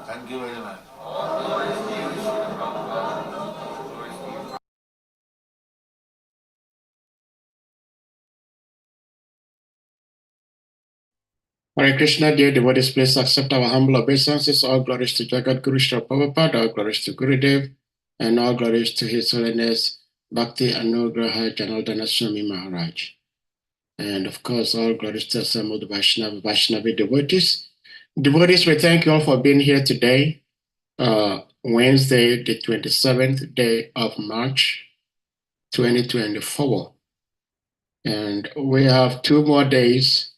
Thank you very much. Hare Krishna, dear devotees, please accept our humble obeisances. All glories to Jagat Guru Srila Prabhupada, all glories to Gurudev, and all glories to His Holiness Bhakti Anugraha Janardan SWAMI Maharaj. And of course, all glories to assembled Vaishnavi devotees. Devotees, we thank you all for being here today, Wednesday, the 27th day of March, 2024. And we have 2 more days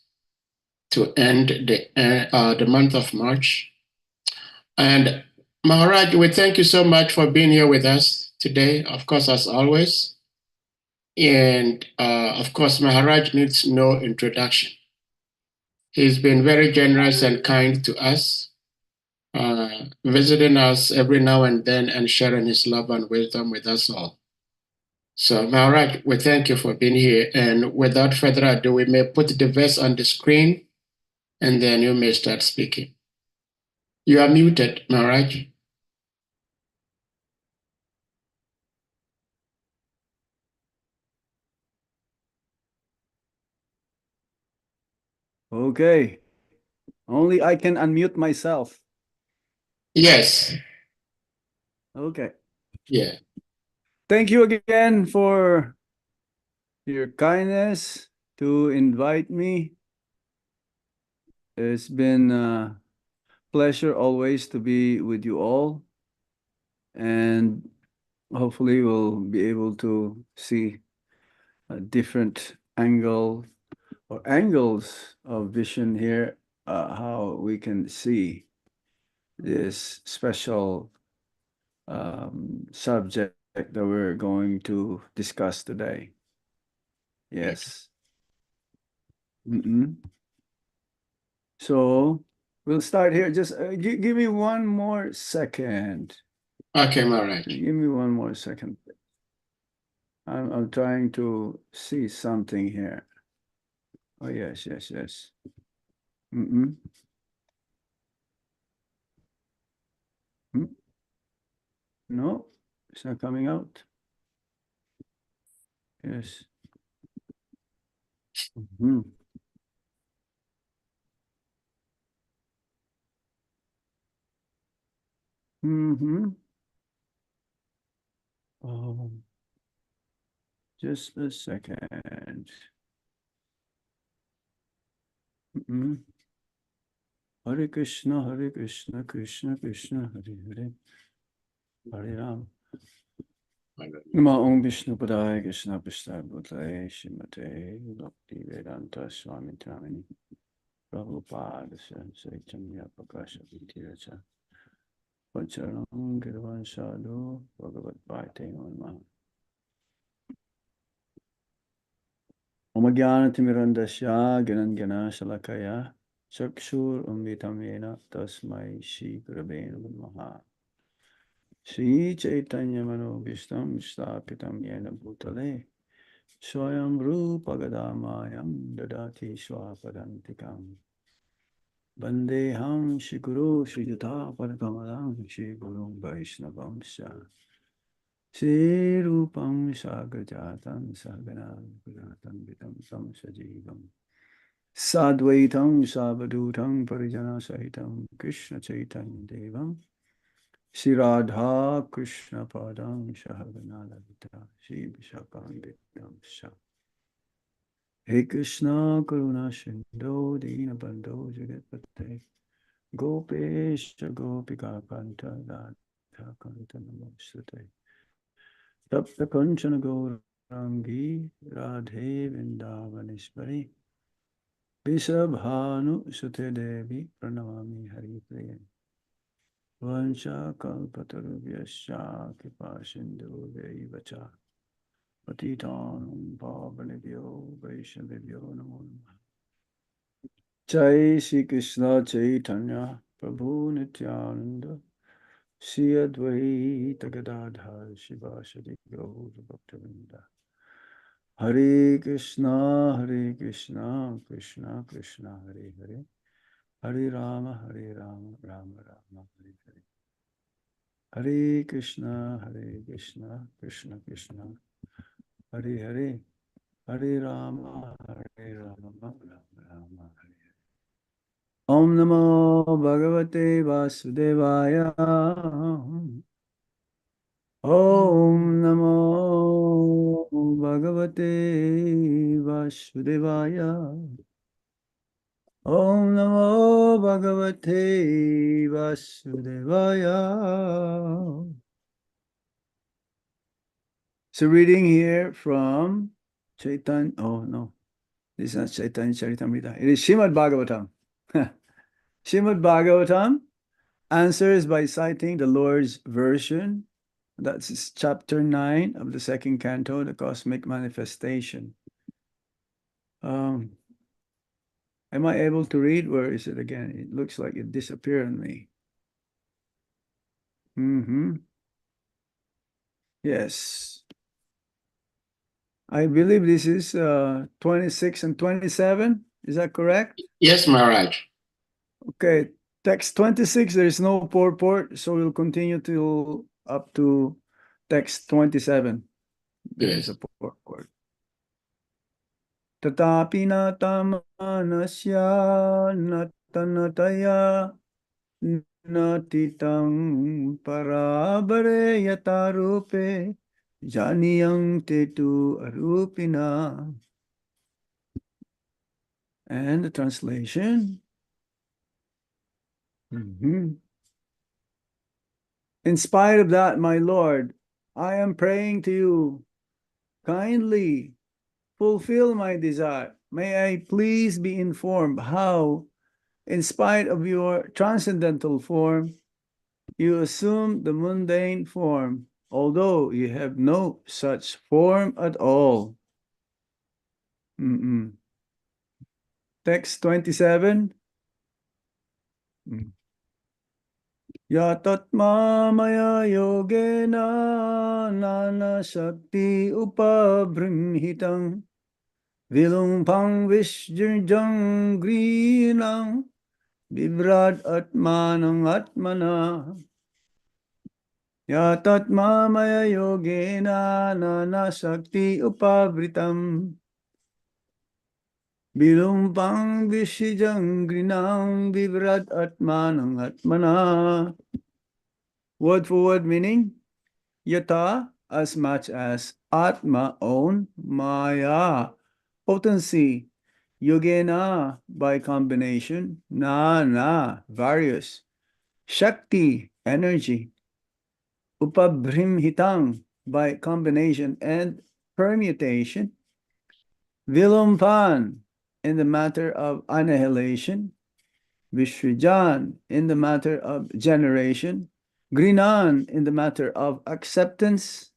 to end the month of March. And Maharaj, we thank you so much for being here with us today, of course, as always. And of course, Maharaj needs no introduction. He's been very generous and kind to us, visiting us every now and then and sharing his love and wisdom with us all. So Maharaj, we thank you for being here. And without further ado, we may put the verse on the screen and then you may start speaking. You are muted, Maharaj. Okay. Only I can unmute myself. Yes. Okay. Yeah. Thank you again for your kindness to invite me. It's been a pleasure always to be with you all. And hopefully we'll be able to see a different angle or angles of vision here, how we can see this special subject that we're going to discuss today. Yes. So we'll start here. Just give me one more second. Okay, Maharaj. Give me one more second. I'm trying to see something here. Oh, yes. Mm-mm. No, it's not coming out. Yes. Mm-hmm. Mm-hmm. Oh, just a second. Mm-mm. Hare Krishna, Krishna Krishna, Hare Hare, Hare Ram. Namo Om Vishnu Padaya Krishna Prasad Bhutale Shrimate Bhakti Vedanta Swami Tramini Prabhupada Chaitanya Prakasha Vitiracha Vacharam Girvan Sadhu Bhagavad Bhate Namaha. Om Jnana Timirandasya Gyananjana Shalakaya Chakshur Umvitam Yena Tasmai Shri Gurave Namaha. Shri Chaitanya Manobhishtam Stapitam Yena Bhutale Swayam Rupa Gadamayam Dadati Swapadantikam Bandeham Shikuru Srijata Padakamalam Shri Guru Vaishnavam Sha Shri Rupam Sagrajatam Saganam Guratan Vitam Sam Sajivam Sadvaitam Savadutam Parijana Sahitam Krishna Chaitanya Devam Shri Radha Krishna Padam Shahagana Lalita Shri Vishakam Vitam Shah Hey Krishna Karuna Sindhu Dina Bandhu Jagatpate Gopesha Gopika Kanta Radha Kanta Namostate Tapta Kanchana Gaurangi Radhe Vrindavaneshwari Vishabhanu Sute Devi Pranamami Hari Priya Vansha Kalpatarubhyasya Kripa Sindhu Vacha Patitanam Pavanebhyo Vaishnavebhyo Namo Namah. Jai Shri Krishna Chaitanya Prabhu Nityananda Shri Advaita Gadadhar Shivasadi Gaur Bhaktavinda Hare Krishna Krishna Krishna Hare Hare Hare Rama Rama Rama Hare Hare Hare Krishna Krishna Krishna Hare Hare Hare Rama Rama Rama Hare Hare. Om Namo Bhagavate Vasudevaya. Om Namo Bhagavate Vasudevaya. Om Namo Bhagavate Vasudevaya. So reading here from Chaitanya, oh no, this is not Chaitanya Charitamrita. It is Srimad Bhagavatam. Srimad Bhagavatam answers by citing the Lord's version. That's chapter 9 of the second canto, the Cosmic Manifestation. Am I able to read? Where is it again? It looks like it disappeared on me. Yes. I believe this is 26 and 27. Is that correct? Yes, Maharaj. Okay. Text 26, there is no purport, so we'll continue till up to text 27. There is a purport. tatapi natamanasya natanataya natitang parabare yatarupe janiyang tetu arupina. And the translation. In spite of that, my Lord, I am praying to you, kindly fulfill my desire. May I please be informed how, in spite of your transcendental form, you assume the mundane form, although you have no such form at all. Text 27. Yatatma maya yogena nana shakti upabrimhitang vilumpang visjirjang grinang vibrad atmanang atmana. Yatatma maya yogena nana shakti upavritam vilumpang visjirjang grinang vibrad atmanang atmana. Word for word meaning, yata, as much as atma, own, maya, potency, yogena, by combination, na, various, shakti, energy, upabrimhitang, by combination and permutation, vilumpan, in the matter of annihilation, vishrijan, in the matter of generation, Grinan in the matter of acceptance,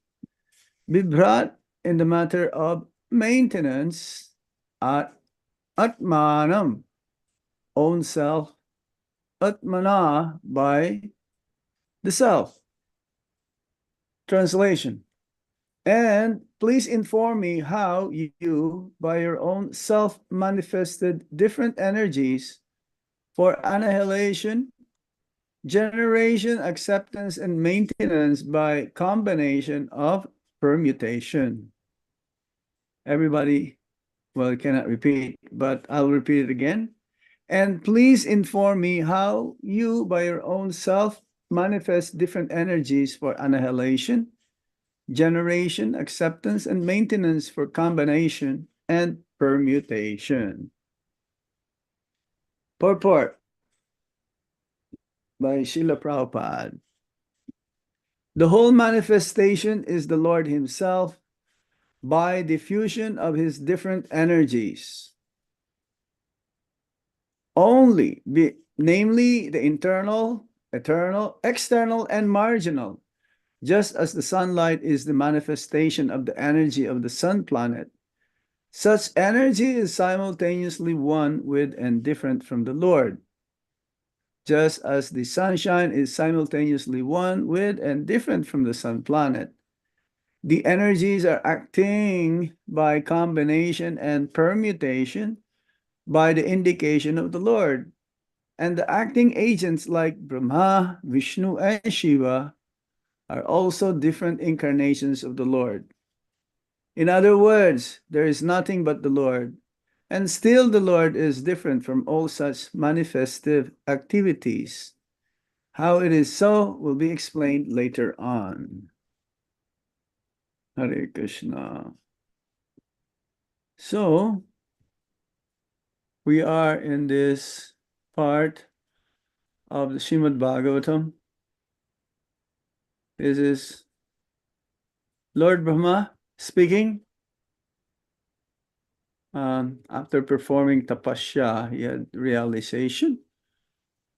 Bibrat in the matter of maintenance, at Atmanam, own self, Atmana, by the self. Translation. And please inform me how you, by your own self, manifested different energies for annihilation, generation, acceptance, and maintenance by combination of permutation. Everybody, well, I cannot repeat, but I'll repeat it again. And please inform me how you, by your own self, manifest different energies for annihilation, generation, acceptance, and maintenance for combination and permutation. Purport by Srila Prabhupada. The whole manifestation is the Lord Himself by diffusion of His different energies. Only, namely the internal, eternal, external, and marginal, just as the sunlight is the manifestation of the energy of the sun planet. Such energy is simultaneously one with and different from the Lord, just as the sunshine is simultaneously one with and different from the sun planet. The energies are acting by combination and permutation by the indication of the Lord. And the acting agents like Brahma, Vishnu, and Shiva are also different incarnations of the Lord. In other words, there is nothing but the Lord, and still the Lord is different from all such manifestive activities. How it is so will be explained later on. Hare Krishna. So, we are in this part of the Srimad Bhagavatam. This is Lord Brahma speaking. After performing tapasya, he had realization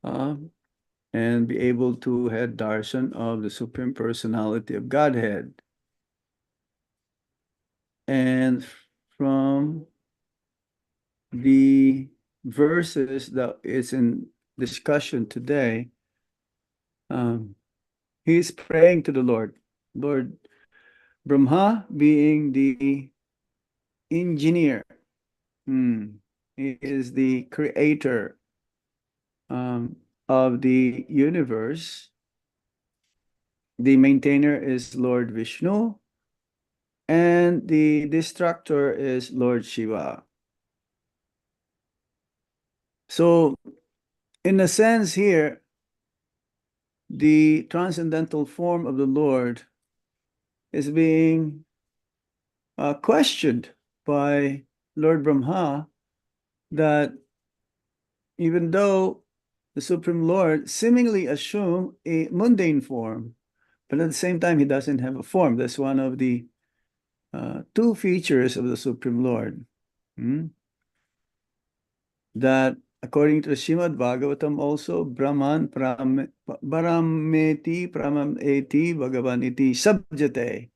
and be able to have darshan of the Supreme Personality of Godhead. And from the verses that is in discussion today, he's praying to the Lord. Lord Brahma being the engineer. He is the creator of the universe. The maintainer is Lord Vishnu, and the destructor is Lord Shiva. So, in a sense here, the transcendental form of the Lord is being questioned by Lord Brahma, that even though the Supreme Lord seemingly assumed a mundane form, but at the same time, he doesn't have a form. That's one of the two features of the Supreme Lord. That according to the Srimad Bhagavatam also, Brahman Parameti Pramameti Bhagavaniti Sabjate.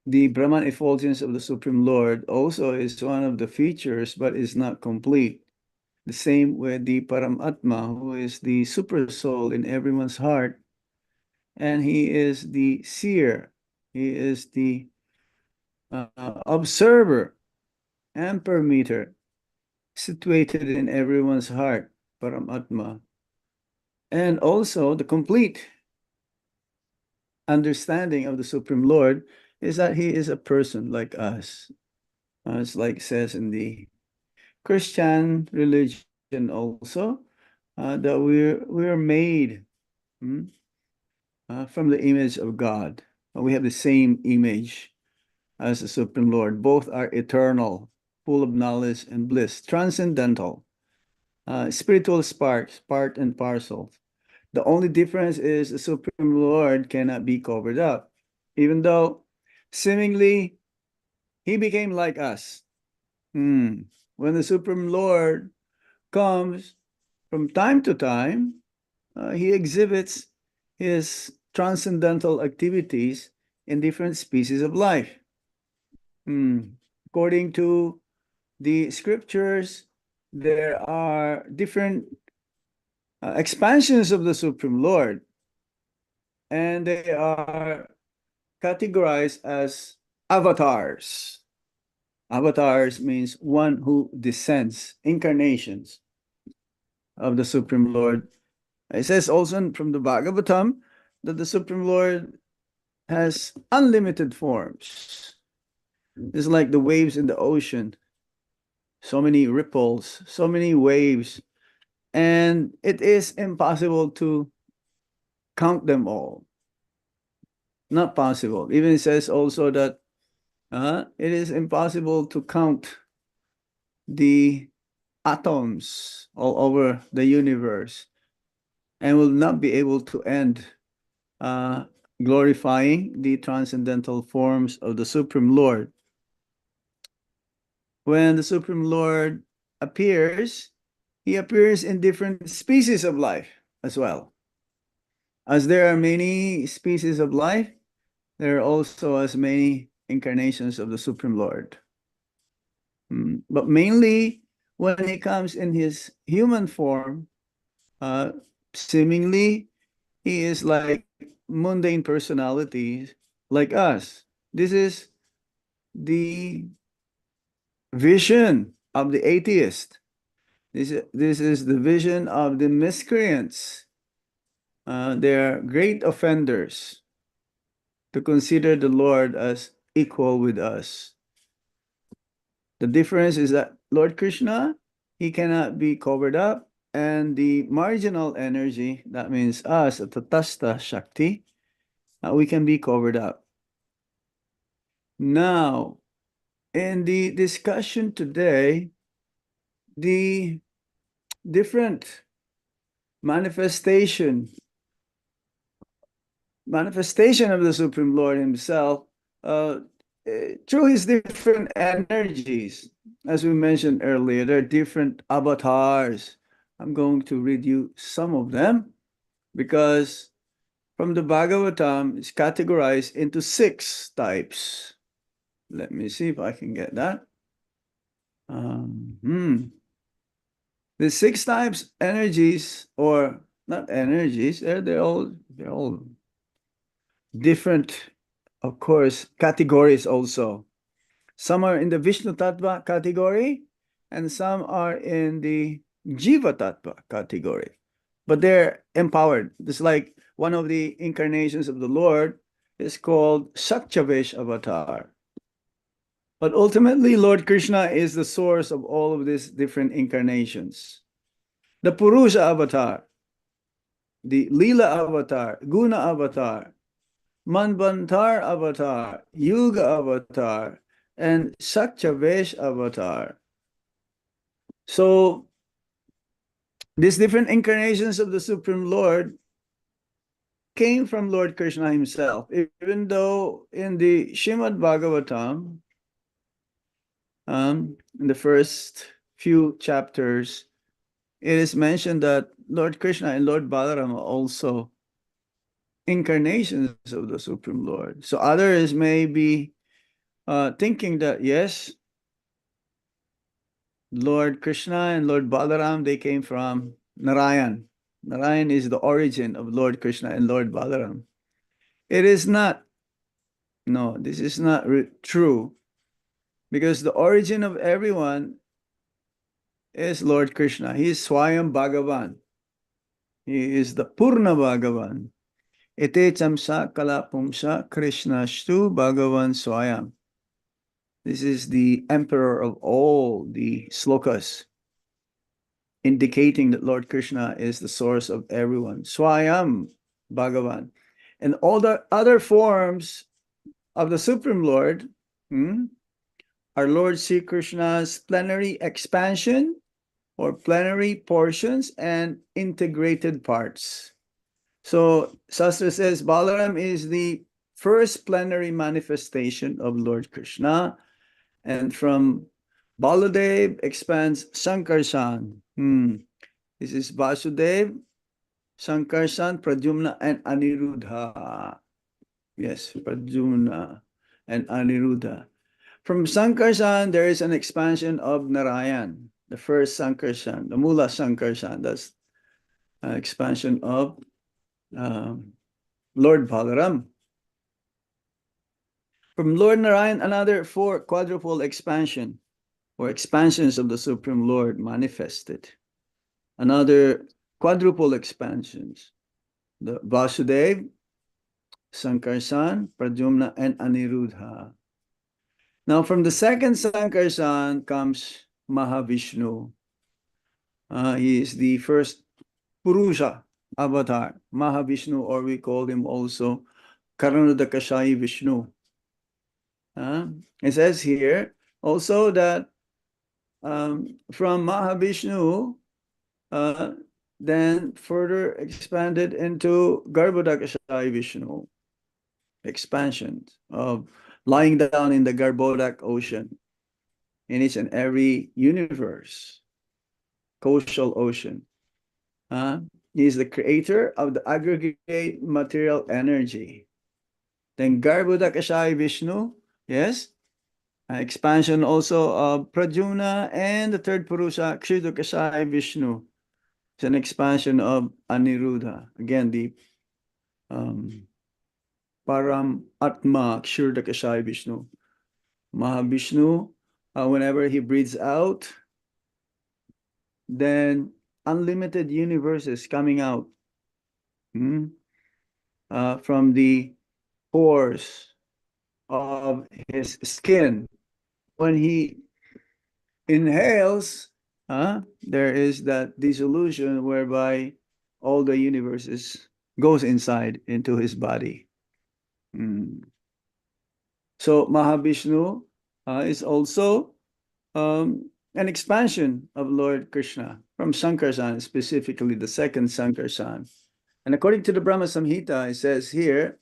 The Brahman effulgence of the Supreme Lord also is one of the features, but is not complete. The same with the Paramatma, who is the super soul in everyone's heart, and he is the seer. He is the observer and permeter situated in everyone's heart, Paramatma. And also the complete understanding of the Supreme Lord is that he is a person like us. It's like it says in the Christian religion also, that we're made from the image of God. We have the same image as the Supreme Lord. Both are eternal, full of knowledge and bliss, transcendental, spiritual sparks, part and parcel. The only difference is the Supreme Lord cannot be covered up, even though seemingly he became like us. When the Supreme Lord comes from time to time, he exhibits his transcendental activities in different species of life. According to the scriptures, there are different expansions of the Supreme Lord, and they are categorized as avatars. Avatars means one who descends, incarnations of the Supreme Lord. It says also from the Bhagavatam that the Supreme Lord has unlimited forms. It's like the waves in the ocean. So many ripples, so many waves, and it is impossible to count them all. Not possible. Even it says also that it is impossible to count the atoms all over the universe, and will not be able to end glorifying the transcendental forms of the Supreme Lord. When the Supreme Lord appears, he appears in different species of life as well. As there are many species of life, there are also as many incarnations of the Supreme Lord. But mainly when he comes in his human form, seemingly he is like mundane personalities like us. This is the vision of the atheist. This is the vision of the miscreants. They're great offenders to consider the Lord as equal with us. The difference is that Lord Krishna, he cannot be covered up, and the marginal energy, that means us, the Tatastha Shakti, we can be covered up. Now, in the discussion today, the different manifestation of the Supreme Lord himself through his different energies. As we mentioned earlier, there are different avatars. I'm going to read you some of them because from the Bhagavatam, it's categorized into 6 types. Let me see if I can get that. The 6 types energies, or not energies, they're all different, of course, categories also. Some are in the Vishnu Tattva category, and some are in the Jiva Tattva category. But they're empowered. It's like one of the incarnations of the Lord is called Saktyavesh Avatar. But ultimately, Lord Krishna is the source of all of these different incarnations. The Purusha avatar, the Lila avatar, Guna avatar, Manvantar avatar, Yuga avatar, and Sakyavesh avatar. So, these different incarnations of the Supreme Lord came from Lord Krishna himself, even though in the Shrimad Bhagavatam, in the first few chapters, it is mentioned that Lord Krishna and Lord Balaram are also incarnations of the Supreme Lord. So others may be thinking that, yes, Lord Krishna and Lord Balaram, they came from Narayan. Narayan is the origin of Lord Krishna and Lord Balaram. It is not. No, this is not true, because the origin of everyone is Lord Krishna. He is Swayam Bhagavan. He is the Purna Bhagavan. Ete chamsa kala pumsa Krishnashtu Bhagavan Swayam. This is the emperor of all the slokas, indicating that Lord Krishna is the source of everyone. Swayam Bhagavan. And all the other forms of the Supreme Lord are Lord Sri Krishna's plenary expansion or plenary portions and integrated parts. So Shastra says Balaram is the first plenary manifestation of Lord Krishna, and from Baladev expands Sankarsan. This is Vasudev, Sankarsan, Pradyumna, and Aniruddha. Yes, Pradyumna and Aniruddha. From Sankarsan, there is an expansion of Narayan, the first Sankarsan, the Mula Sankarsan. That's an expansion of Lord Balaram. From Lord Narayan, another 4 quadruple expansion or expansions of the Supreme Lord manifested. Another quadruple expansions. The Vasudev, Sankarsan, Pradyumna, and Aniruddha. Now, from the second Sankarsan comes Mahavishnu. He is the first Purusha avatar, Mahavishnu, or we call him also Karanodakashayi Vishnu. It says here also that from Mahavishnu, then further expanded into Garbhodakashayi Vishnu, expansion of lying down in the Garbhodak ocean, in each and every universe, coastal ocean. He is the creator of the aggregate material energy. Then Garbhodakashayi Vishnu, yes, expansion also of Pradyumna, and the third Purusha, Kshidakashayi Vishnu. It's an expansion of Aniruddha. Again, the Param Atma Kshidakashayi Vishnu. Mahavishnu, whenever he breathes out, then unlimited universes coming out from the pores of his skin. When he inhales, there is that dissolution whereby all the universes goes inside into his body. So Mahavishnu is also an expansion of Lord Krishna from Sankarsan, specifically the second Sankarsan. And according to the Brahma Samhita, it says here,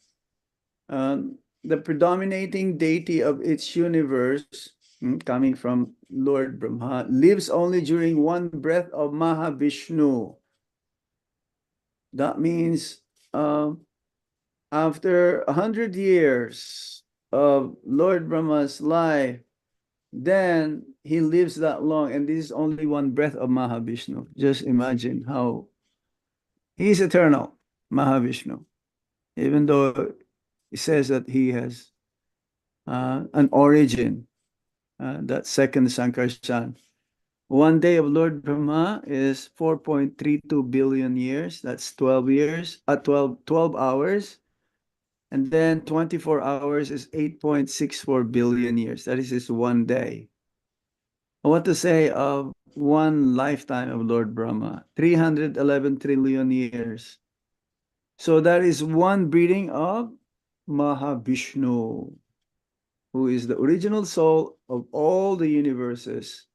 the predominating deity of its universe, coming from Lord Brahma, lives only during one breath of Mahavishnu. That means after 100 years of Lord Brahma's life, then he lives that long, and this is only one breath of Mahavishnu. Just imagine how he's eternal, Mahavishnu, even though it says that he has an origin, that second Sankarsan. One day of Lord Brahma is 4.32 billion years. That's 12 years, 12 hours. And then 24 hours is 8.64 billion years. That is just one day. What to say of one lifetime of Lord Brahma? 311 trillion years. So that is one breathing of Mahavishnu, who is the original soul of all the universes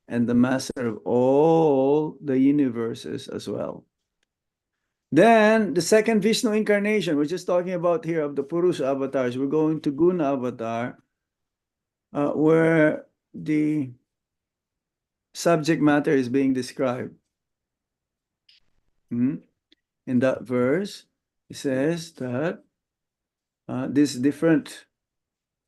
and the master of all the universes as well. Then the second Vishnu incarnation, we're just talking about here of the Purusha avatars. We're going to Guna avatar, where the subject matter is being described. In that verse, it says that these different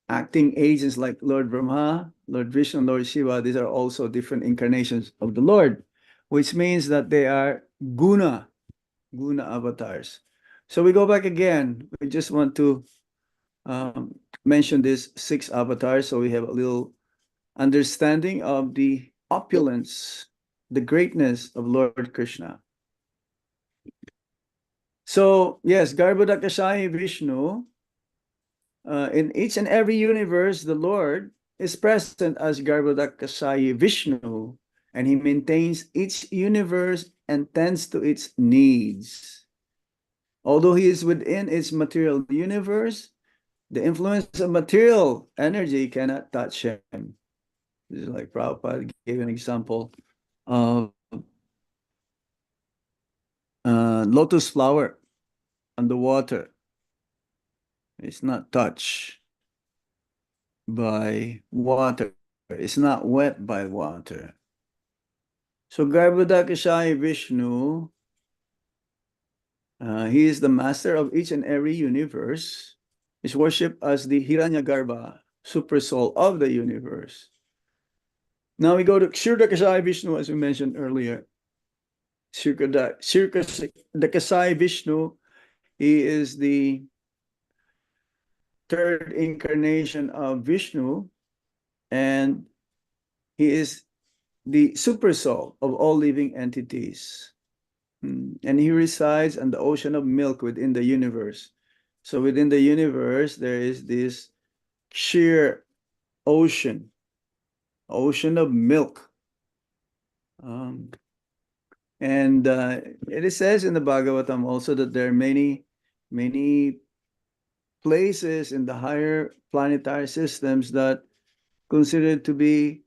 acting agents like Lord Brahma, Lord Vishnu, Lord Shiva, these are also different incarnations of the Lord, which means that they are guna avatars. So we go back again. We just want to mention these 6 avatars so we have a little understanding of the opulence, the greatness of Lord Krishna. So yes, Garbhodakashayi Vishnu, in each and every universe, the Lord is present as Garbhodakashayi Vishnu, and he maintains each universe and tends to its needs. Although he is within its material universe, the influence of material energy cannot touch him. This is like Prabhupada gave an example of lotus flower on the water. It's not touched by water. It's not wet by water. So Garbhodakashayi Vishnu, he is the master of each and every universe. Is worshipped as the Hiranyagarbha, super soul of the universe. Now we go to Kshirodakashayi Vishnu, as we mentioned earlier. Kshirodakashayi Vishnu, he is the third incarnation of Vishnu, and he is the super soul of all living entities. And he resides on the ocean of milk within the universe. So within the universe, there is this sheer ocean of milk. And it says in the Bhagavatam also that there are many places in the higher planetary systems that considered to be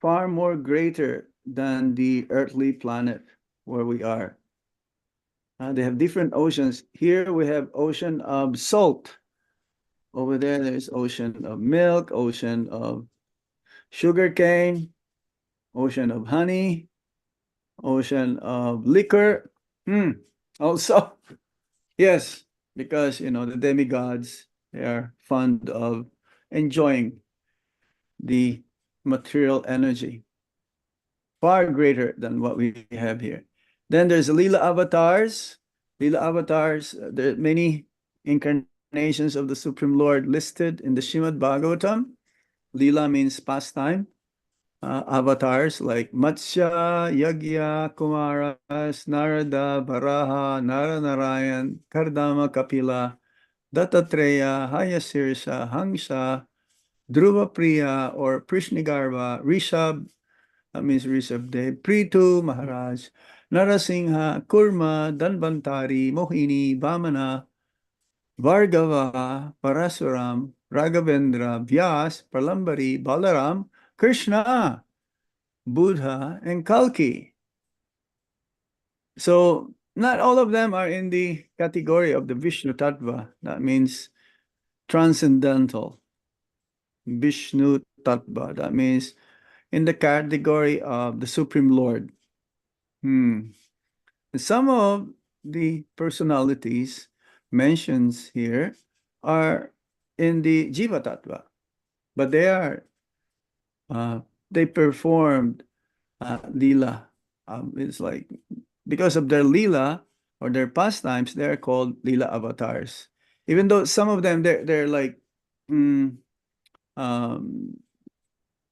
far more greater than the earthly planet where we are. They have different oceans. Here we have ocean of salt. Over there, there's ocean of milk, ocean of sugarcane, ocean of honey, ocean of liquor. Also, yes, because, the demigods, they are fond of enjoying the material energy, far greater than what we have here. Then there's Leela avatars. Leela avatars, there are many incarnations of the Supreme Lord listed in the Srimad Bhagavatam. Leela means pastime. Avatars like Matsya, Yagya, Kumaras, Narada, Varaha, Naranarayan, Kardama, Kapila, Dattatreya, Hayasirsa, Hangsa, Dhruva Priya or Prishnigarbha, Rishab, that means Rishabdev, Prithu, Maharaj, Narasingha, Kurma, Danbantari, Mohini, Vamana, Bhargava, Parasuram, Raghavendra, Vyas, Pralambari, Balaram, Krishna, Buddha, and Kalki. So not all of them are in the category of the Vishnu Tattva. That means transcendental. Vishnu Tattva. That means in the category of the Supreme Lord. Some of the personalities mentioned here are in the Jiva Tattva, but they performed Leela. It's like, because of their Leela or their pastimes, they're called Leela avatars. Even though some of them, they're like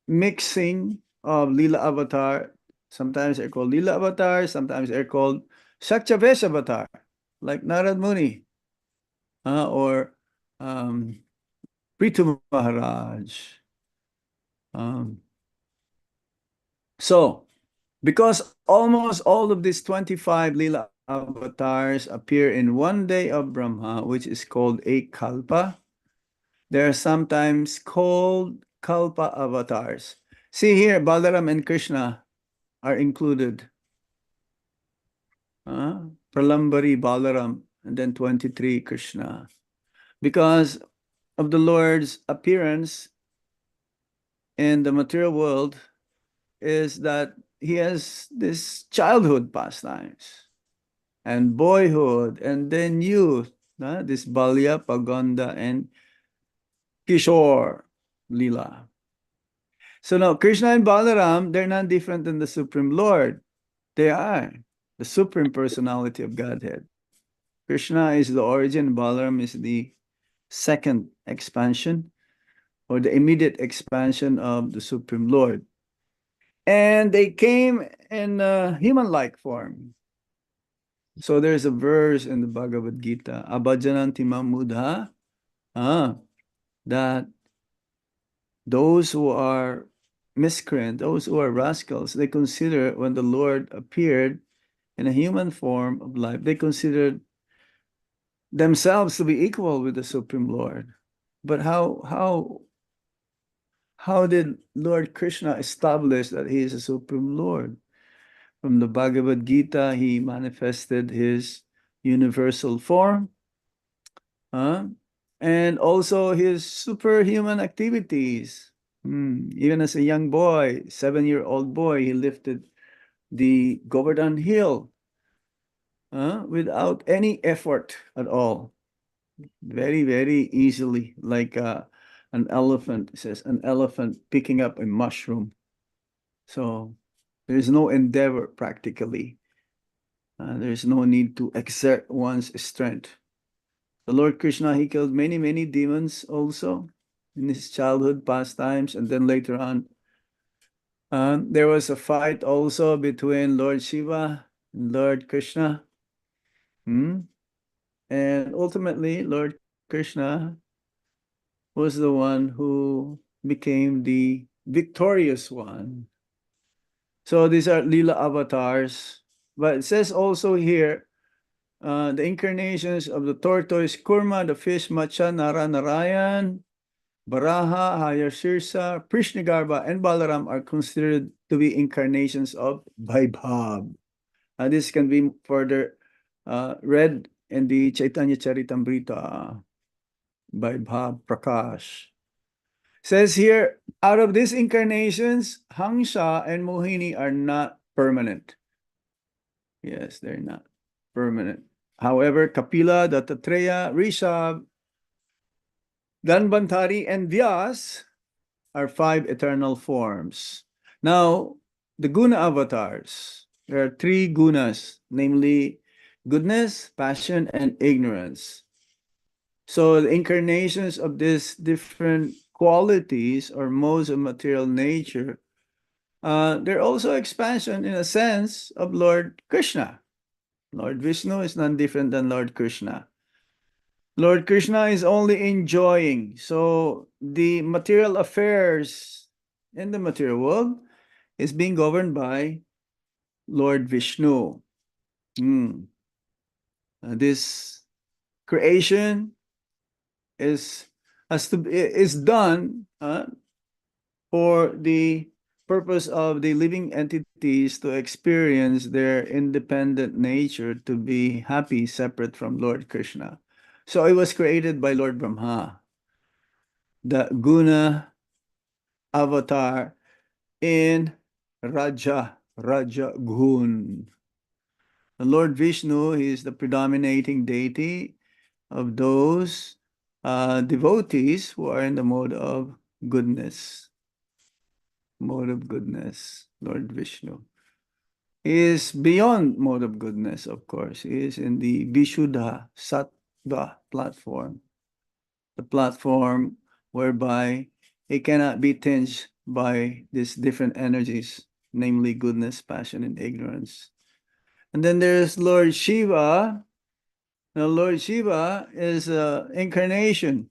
mixing of Leela avatar. Sometimes they're called Leela avatar, sometimes they're called Shakchavesh avatar, like Narad Muni, or Prithu Maharaj. So, because almost all of these 25 Lila avatars appear in one day of Brahma, which is called a kalpa, they are sometimes called kalpa avatars. See here, Balaram and Krishna are included. Pralambari Balaram, and then 23 Krishna. Because of the Lord's appearance in the material world is that he has this childhood pastimes and boyhood and then youth, this Balya, Pagonda, and Kishore Lila. So now Krishna and Balaram, they're not different than the Supreme Lord. They are the Supreme Personality of Godhead. Krishna is the origin, Balaram is the second expansion or the immediate expansion of the Supreme Lord. And they came in human-like form. So there's a verse in the Bhagavad Gita, Abhajananti Mamudha, that those who are miscreant, those who are rascals, they consider when the Lord appeared in a human form of life, they considered themselves to be equal with the Supreme Lord. But how did Lord Krishna establish that he is a Supreme Lord? From the Bhagavad Gita, he manifested his universal form, and also his superhuman activities. Even as a young boy, 7-year-old boy, he lifted the Govardhan Hill without any effort at all. Very, very easily, like an elephant, it says, an elephant picking up a mushroom. So there's no endeavor practically. There's no need to exert one's strength. The Lord Krishna, he killed many, many demons also in his childhood pastimes. And then later on, there was a fight also between Lord Shiva and Lord Krishna. And ultimately, Lord Krishna was the one who became the victorious one. So these are Lila avatars. But it says also here, the incarnations of the tortoise, Kurma, the fish, Macha, Nara, Narayan, Baraha, Hayasirsa, Prishnagarbha, and Balaram are considered to be incarnations of Vaibhav. This can be further read in the Chaitanya Charitamrita, Vaibhav Prakash. Says here, out of these incarnations, Hangsha and Mohini are not permanent. Yes, they're not permanent. However, Kapila, Dattatreya, Rishabh, Dhanvantari, and Vyas are 5 eternal forms. Now, the guna avatars, there are 3 gunas, namely goodness, passion, and ignorance. So the incarnations of these different qualities or modes of material nature, they're also expansion in a sense of Lord Krishna. Lord Vishnu is none different than Lord Krishna. Lord Krishna is only enjoying. So the material affairs in the material world is being governed by Lord Vishnu. This creation is done for the purpose of the living entities to experience their independent nature, to be happy separate from Lord Krishna. So it was created by Lord Brahma, the guna avatar in Raja Gun. The Lord Vishnu is the predominating deity of those devotees who are in the mode of goodness. Mode of goodness, Lord Vishnu. He is beyond mode of goodness, of course. He is in the Vishuddha Sattva platform, the platform whereby he cannot be tinged by these different energies, namely goodness, passion, and ignorance. And then there's Lord Shiva, Now, Lord Shiva is an incarnation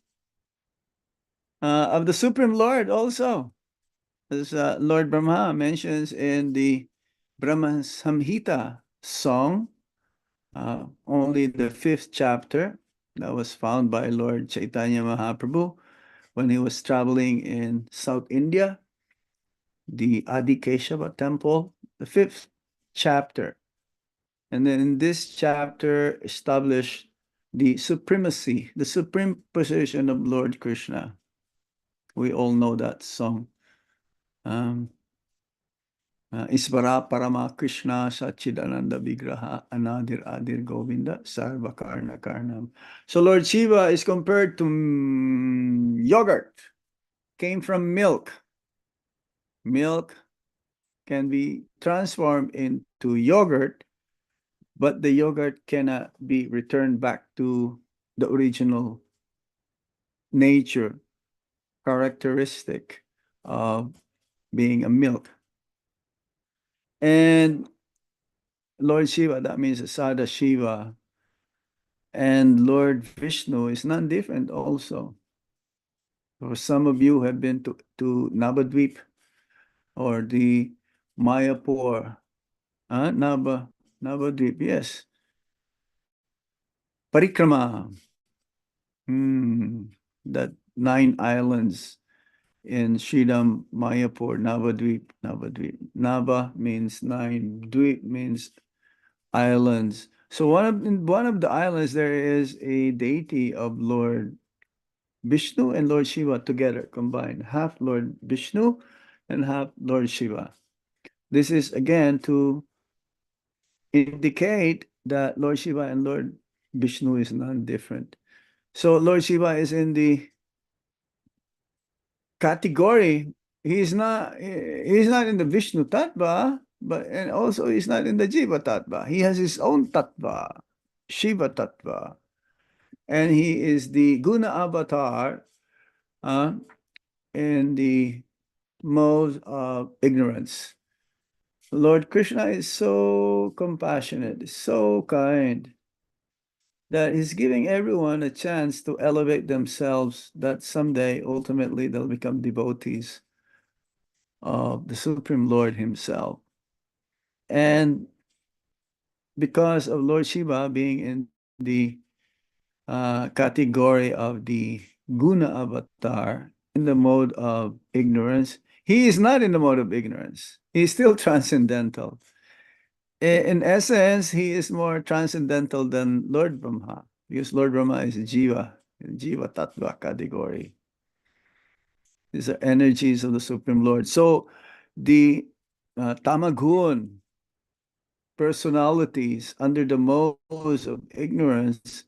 of the Supreme Lord also, as Lord Brahma mentions in the Brahma Samhita song, only the 5th chapter that was found by Lord Chaitanya Mahaprabhu when he was traveling in South India, the Adi Keshava temple, the 5th chapter. And then in this chapter established the supremacy, the supreme position of Lord Krishna. We all know that song. Isvara Parama Krishna Sachidananda Vigraha Anadir Adir Govinda Sarva Karna Karnam. So Lord Shiva is compared to yogurt, came from milk. Milk can be transformed into yogurt, but the yogurt cannot be returned back to the original nature, characteristic of being a milk. And Lord Shiva, that means Sada Shiva, and Lord Vishnu is none different also. For some of you have been to Navadvip or the Mayapur, Navadvip, yes. Parikrama, that 9 islands in Sridham, Mayapur, Navadvip. Nava means 9, Dvip means islands. So one of the islands there is a deity of Lord Vishnu and Lord Shiva together, combined, half Lord Vishnu and half Lord Shiva. This is again to indicate that Lord Shiva and Lord Vishnu is non-different. So Lord Shiva is in the category, he's not in the Vishnu Tattva, and also he's not in the Jiva Tattva. He has his own Tattva, Shiva Tattva. And he is the Guna Avatar in the mode of ignorance. Lord Krishna is so compassionate, so kind, that he's giving everyone a chance to elevate themselves, that someday, ultimately, they'll become devotees of the Supreme Lord himself. And because of Lord Shiva being in the category of the Guna Avatar, in the mode of ignorance, he is not in the mode of ignorance. He's still transcendental. In essence, he is more transcendental than Lord Brahma, because Lord Brahma is Jiva Tattva category. These are energies of the Supreme Lord. So the Tamagun personalities under the modes of ignorance,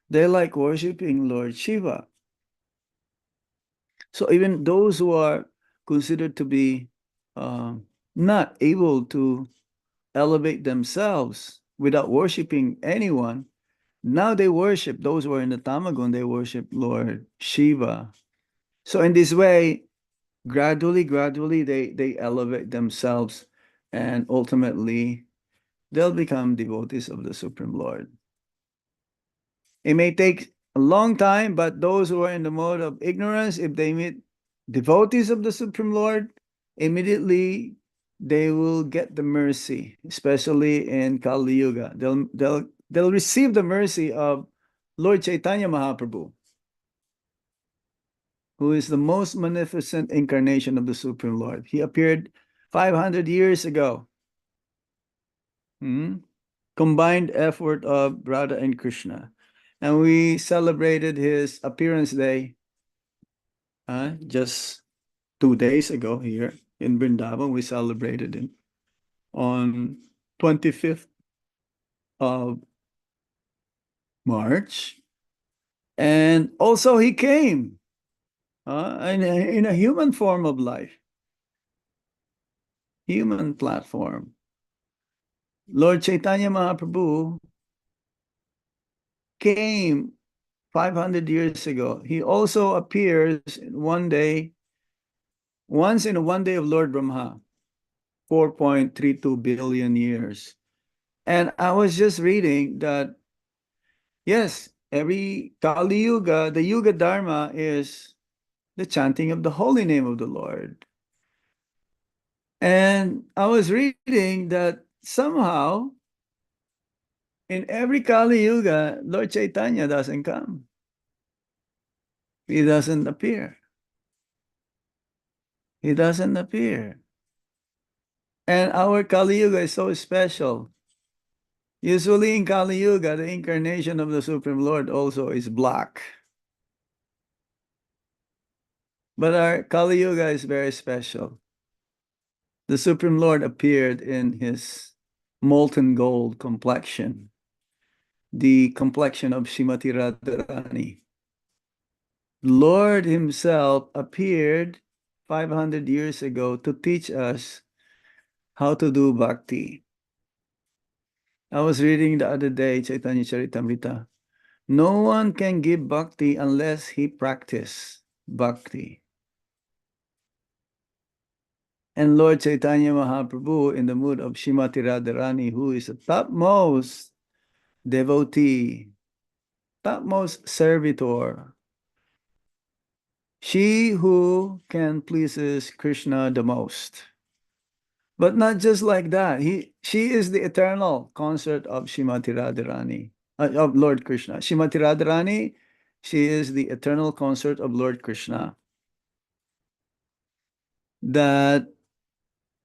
they like worshiping Lord Shiva. So even those who are considered to be not able to elevate themselves without worshiping anyone, now they worship, those who are in the Tamagun, they worship Lord Shiva. So in this way, gradually, they elevate themselves, and ultimately, they'll become devotees of the Supreme Lord. It may take a long time, but those who are in the mode of ignorance, if they meet devotees of the Supreme Lord, immediately they will get the mercy, especially in Kali Yuga. They'll receive the mercy of Lord Chaitanya Mahaprabhu, who is the most magnificent incarnation of the Supreme Lord. He appeared 500 years ago. Combined effort of Radha and Krishna. And we celebrated his appearance day just 2 days ago here in Vrindavan. We celebrated him on 25th of March. And also he came in a human form of life, human platform. Lord Chaitanya Mahaprabhu came 500 years ago. He also appears once in one day of Lord Brahma, 4.32 billion years. And I was just reading that Yes, every Kali Yuga, the Yuga Dharma is the chanting of the holy name of the Lord. And I was reading that somehow in every Kali Yuga, Lord Chaitanya doesn't come. He doesn't appear. He doesn't appear. And our Kali Yuga is so special. Usually in Kali Yuga, the incarnation of the Supreme Lord also is black. But our Kali Yuga is very special. The Supreme Lord appeared in his molten gold complexion, the complexion of Srimati Radharani. Lord himself appeared 500 years ago to teach us how to do bhakti. I was reading the other day, Chaitanya Charitamrita. No one can give bhakti unless he practice bhakti. And Lord Chaitanya Mahaprabhu, in the mood of Srimati Radharani, who is the topmost devotee, topmost servitor, she who can pleases Krishna the most. But not just like that. She is the eternal consort of Srimati Radharani, of Lord Krishna. Srimati Radharani, she is the eternal consort of Lord Krishna. That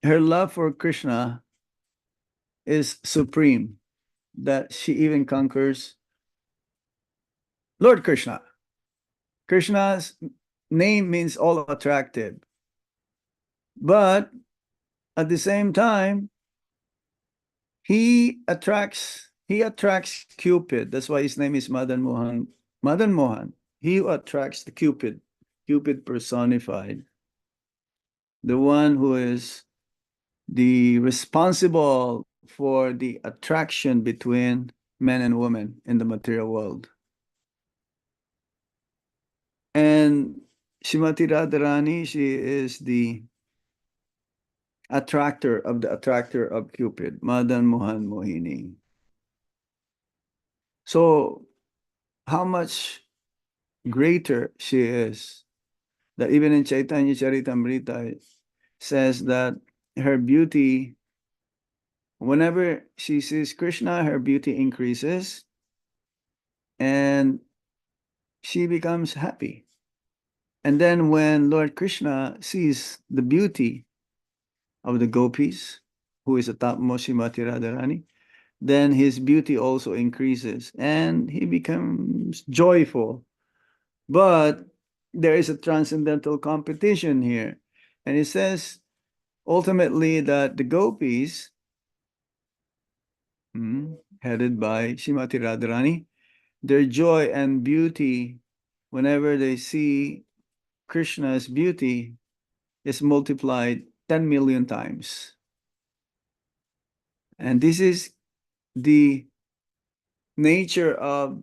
her love for Krishna is supreme, that she even conquers Lord Krishna. Krishna's name means all attractive. But at the same time, he attracts Cupid. That's why his name is Madan Mohan. Madan Mohan. He who attracts the Cupid. Cupid personified. The one who is the responsible for the attraction between men and women in the material world. And Srimati Radharani, she is the attractor of Cupid, Madan Mohan Mohini. So how much greater she is, that even in Chaitanya Charitamrita says that her beauty, whenever she sees Krishna, her beauty increases and she becomes happy. And then when Lord Krishna sees the beauty of the gopis, who is the topmost Srimati Radharani, then his beauty also increases and he becomes joyful. But there is a transcendental competition here. And it says ultimately that the gopis, headed by Srimati Radharani, their joy and beauty, whenever they see Krishna's beauty, is multiplied 10 million times. And this is the nature of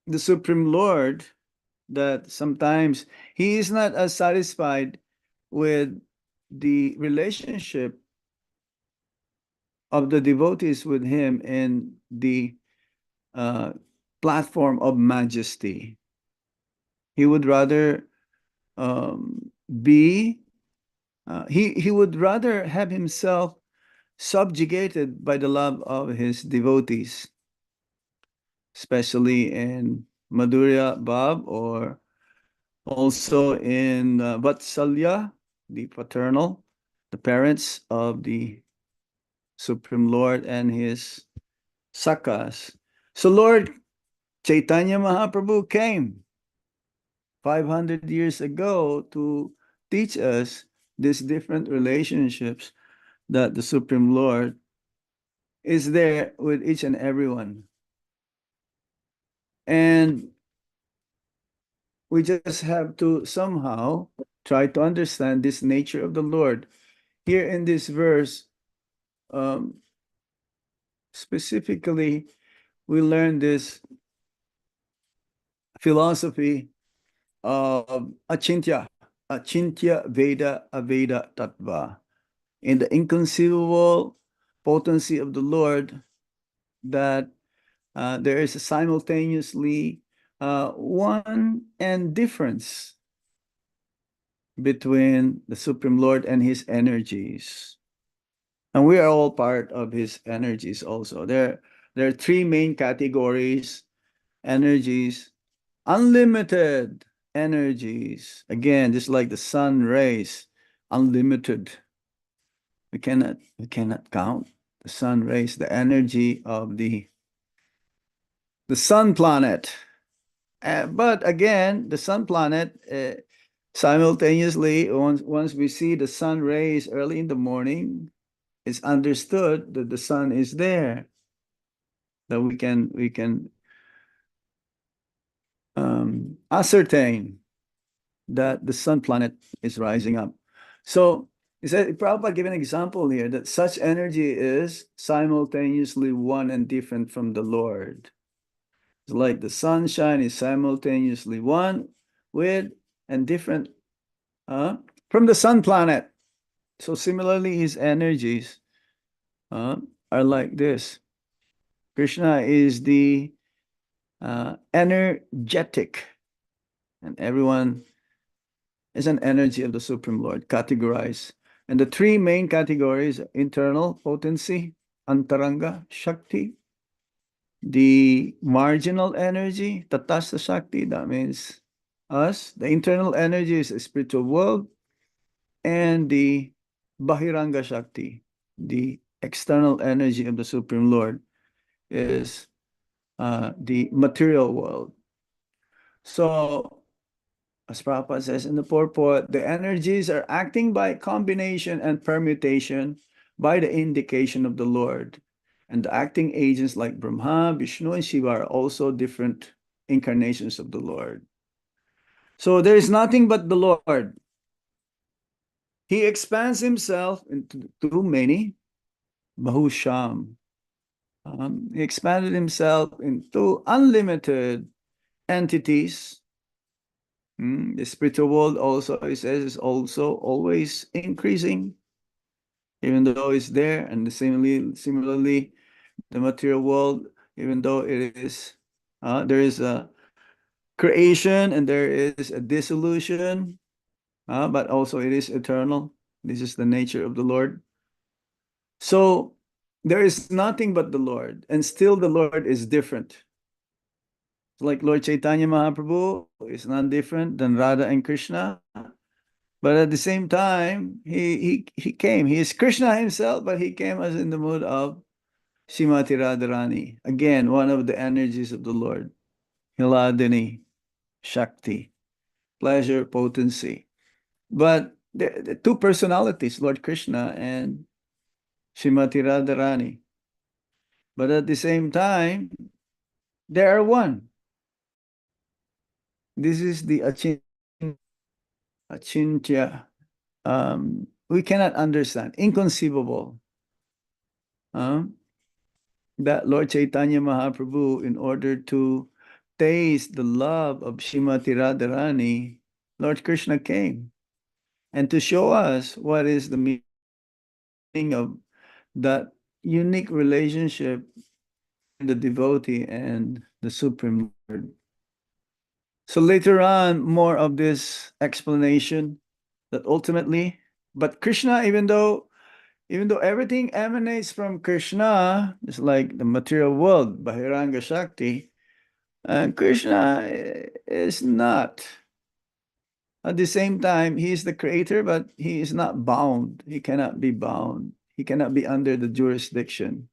the Supreme Lord, that sometimes he is not as satisfied with the relationship of the devotees with him in the platform of majesty. He would rather he would rather have himself subjugated by the love of his devotees, especially in Madhurya Bhav, or also in Vatsalya, the paternal, the parents of the Supreme Lord and his sakas. So Lord Chaitanya Mahaprabhu came 500 years ago to teach us these different relationships that the Supreme Lord is there with each and everyone. And we just have to somehow try to understand this nature of the Lord. Here in this verse, specifically, we learn this philosophy of Achintya Veda Aveda Tattva. In the inconceivable potency of the Lord, that there is a simultaneously one and difference between the Supreme Lord and his energies. And we are all part of his energies also. There are three main categories: energies, unlimited energies. Again, just like the sun rays, unlimited. We cannot count the sun rays, the energy of the sun planet. But again, the sun planet, simultaneously, once we see the sun rays early in the morning, it's understood that the sun is there, that we can ascertain that the sun planet is rising up. So he said, Prabhupada gave an example here that such energy is simultaneously one and different from the Lord. It's like the sunshine is simultaneously one with and different from the sun planet. So similarly, his energies are like this. Krishna is the energetic, and everyone is an energy of the Supreme Lord, categorized. And the three main categories: internal potency, antaranga, shakti; the marginal energy, tatastha shakti, that means us. The internal energy is the spiritual world, and the bahiranga shakti, the external energy of the Supreme Lord, is the material world. So, as Prabhupada says in the purport, the energies are acting by combination and permutation by the indication of the Lord. And the acting agents like Brahma, Vishnu, and Shiva are also different incarnations of the Lord. So there is nothing but the Lord. He expands himself into many, Bahusham. He expanded himself into unlimited entities. The spiritual world also, he says, is also always increasing, even though it's there. And similarly, the material world, even though it is, there is a creation and there is a dissolution, but also it is eternal. This is the nature of the Lord. So there is nothing but the Lord, and still the Lord is different. Like Lord Chaitanya Mahaprabhu is not different than Radha and Krishna. But at the same time, he came. He is Krishna himself, but he came as in the mood of Srimati Radharani. Again, one of the energies of the Lord. Hiladini, Shakti, pleasure, potency. But the two personalities, Lord Krishna and Srimati Radharani. But at the same time, they are one. This is the achintya. We cannot understand, inconceivable. That Lord Chaitanya Mahaprabhu, in order to taste the love of Srimati Radharani, Lord Krishna came. And to show us what is the meaning of that unique relationship in the devotee and the Supreme Lord. So later on, more of this explanation that ultimately, but Krishna, even though everything emanates from Krishna, it's like the material world, Bahiranga Shakti, and Krishna is not. At the same time, he is the creator, but he is not bound. He cannot be bound. He cannot be under the jurisdiction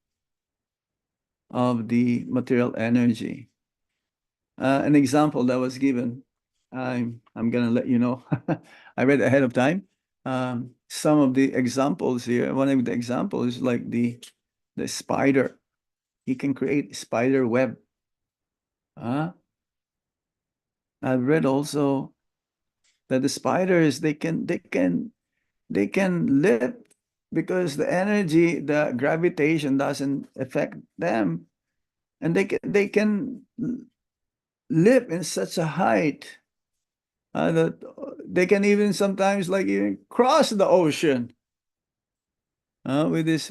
of the material energy. An example that was given, I'm going to let you know. I read ahead of time. Some of the examples here, one of the examples is like the spider. He can create spider web. I've read also that the spiders, they can live because the energy, the gravitation doesn't affect them, and they can live in such a height that they can even sometimes like even cross the ocean with this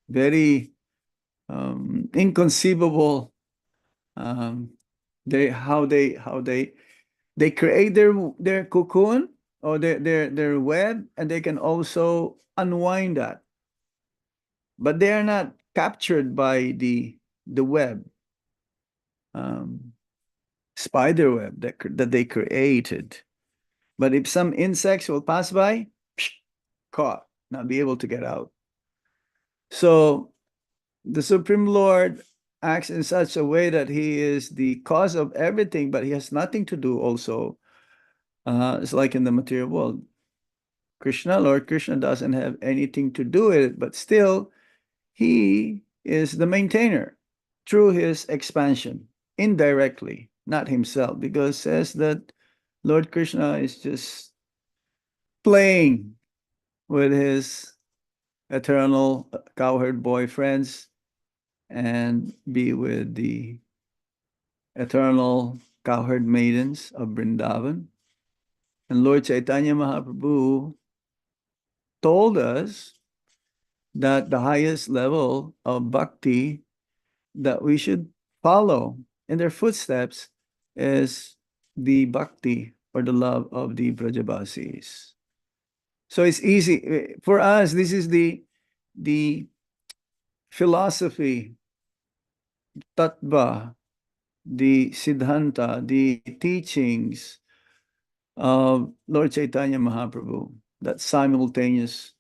very inconceivable. They create their cocoon or their web, and they can also unwind that, but they are not captured by the web, spider web that they created. But if some insects will pass by, caught, not be able to get out. So the Supreme Lord acts in such a way that he is the cause of everything, but he has nothing to do also. It's like in the material world. Lord Krishna doesn't have anything to do with it, but still, he is the maintainer through his expansion, indirectly, not himself, because it says that Lord Krishna is just playing with his eternal cowherd boyfriends and be with the eternal cowherd maidens of Vrindavan. And Lord Chaitanya Mahaprabhu told us that the highest level of bhakti that we should follow in their footsteps is the bhakti or the love of the Brajabasis. So it's easy for us. This is the philosophy, tattva, the siddhanta, the teachings of Lord Chaitanya Mahaprabhu, that simultaneous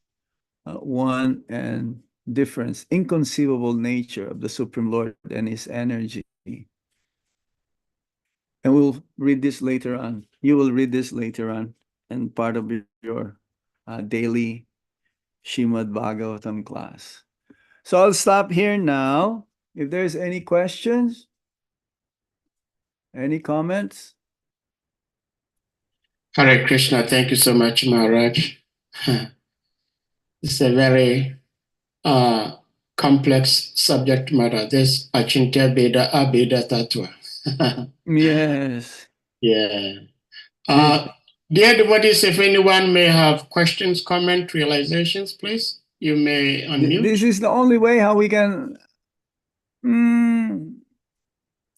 one and difference, inconceivable nature of the Supreme Lord and his energy. And we'll read this later on. You will read this later on and part of your daily Shrimad Bhagavatam class. So I'll stop here now. If there's any questions, any comments? Hare Krishna. Thank you so much, Maharaj. It's a very complex subject matter. This Achintya Veda Abheda Tattva. Yes. Yeah. Dear devotees, if anyone may have questions, comment, realizations, please, you may unmute. This is the only way how we can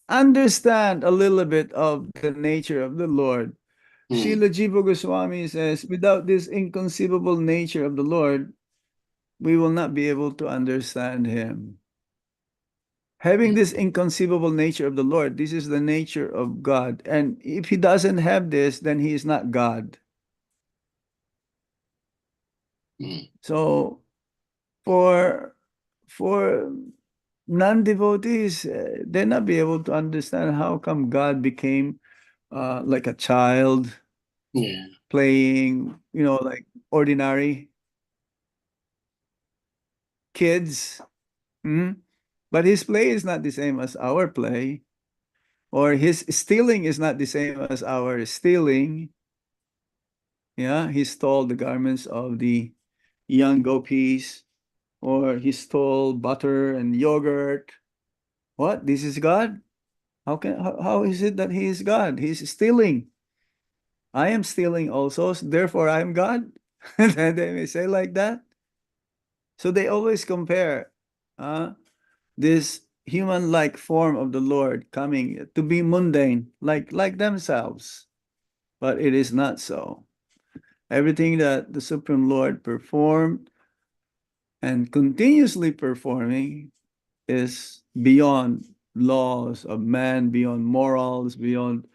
understand a little bit of the nature of the Lord. Srila Jiva Goswami says, without this inconceivable nature of the Lord, we will not be able to understand him. Having this inconceivable nature of the Lord, this is the nature of God. And if he doesn't have this, then he is not God. So for non-devotees, they'll not be able to understand how come God became like a child, playing, like ordinary kids. But his play is not the same as our play, or his stealing is not the same as our stealing. Yeah, he stole the garments of the young gopis, or he stole butter and yogurt. What? This is God? How is it that he is God? He's stealing. I am stealing also, so therefore I am God. And they may say like that. So they always compare this human-like form of the Lord coming to be mundane, like themselves. But it is not so. Everything that the Supreme Lord performed and continuously performing is beyond laws of man, beyond morals, beyond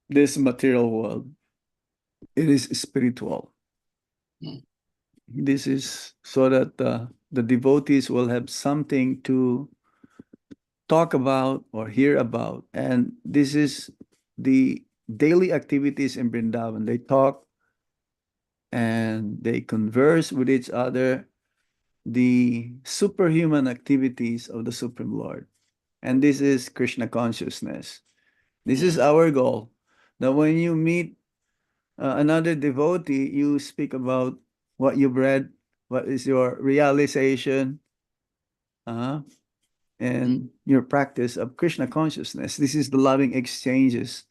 this material world. It is spiritual. This is so that the devotees will have something to talk about or hear about. And this is the daily activities in Vrindavan. They talk and they converse with each other, the superhuman activities of the Supreme Lord. And this is Krishna consciousness. This is our goal, that when you meet another devotee, you speak about what you've read, what is your realization, and your practice of Krishna consciousness. This is the loving exchanges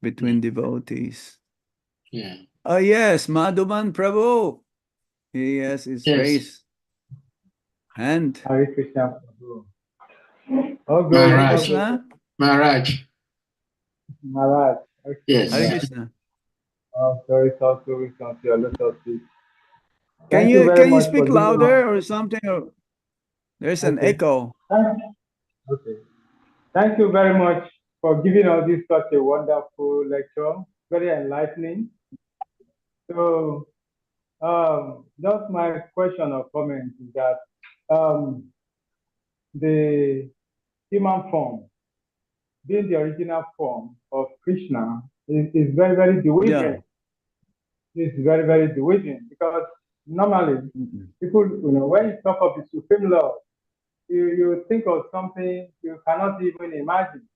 between devotees. Oh yes, Madhuban Prabhu. He has his face And Hare Krishna, Prabhu. Oh, Hare glory, Maharaj. oh, glory. Krishna. Maharaj. Maharaj. Okay, Yes. Hare yeah. Krishna. Oh, sorry, so glory, so let us speak. Can Thank you you very can you much for speak giving us. louder or something? Or there's an Okay. echo. Okay. Thank you very much for giving us this such a wonderful lecture, very enlightening. So, just my question or comment is that the human form, being the original form of Krishna, is very, very Yeah. bewildering. It's very, very bewildering because normally people, when you talk of the Supreme Lord, you think of something you cannot even imagine.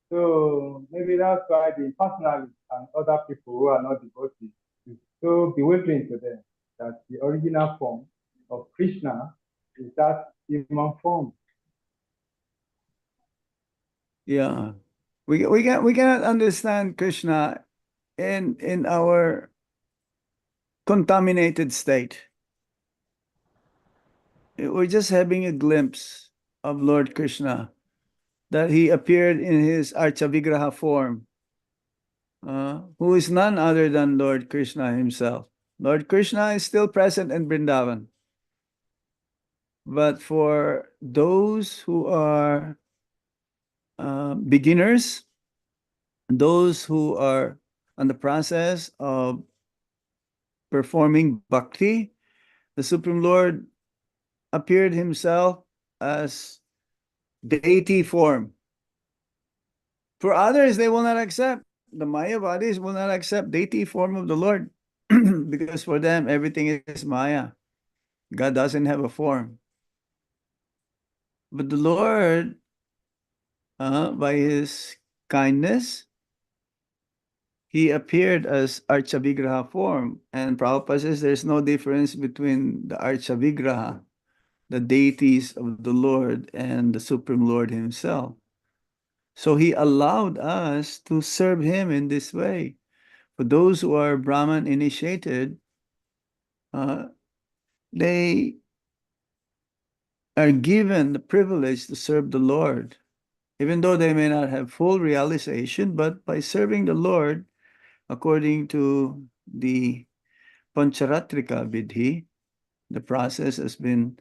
So maybe that's why the personalists and other people who are not devotees, it's so bewildering to them that the original form of Krishna is that human form. Yeah. We cannot understand Krishna in our contaminated state. We're just having a glimpse of Lord Krishna, that he appeared in his Archavigraha form, who is none other than Lord Krishna himself. Lord Krishna is still present in Vrindavan. But for those who are beginners, those who are on the process of performing bhakti, the Supreme Lord appeared himself as deity form. For others, they will not accept. The Mayavadis will not accept deity form of the Lord because for them, everything is Maya. God doesn't have a form. But the Lord, by his kindness, he appeared as Archavigraha form. And Prabhupada says there's no difference between the Archavigraha, the deities of the Lord, and the Supreme Lord himself. So he allowed us to serve him in this way. For those who are Brahman initiated, they are given the privilege to serve the Lord, even though they may not have full realization, but by serving the Lord according to the Pancharatrika Vidhi, the process has been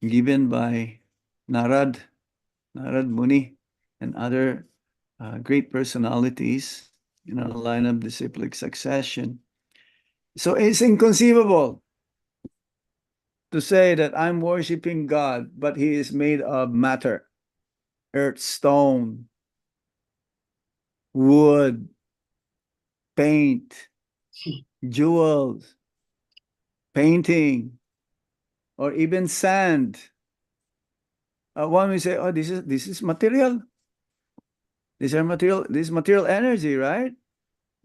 given by Narad Muni, and other great personalities in a line of disciplic succession. So it's inconceivable to say that I'm worshiping God, but he is made of matter, earth, stone, wood, paint, jewels, painting, or even sand. One will say, "Oh, this is material. These are material. This is material energy, right?"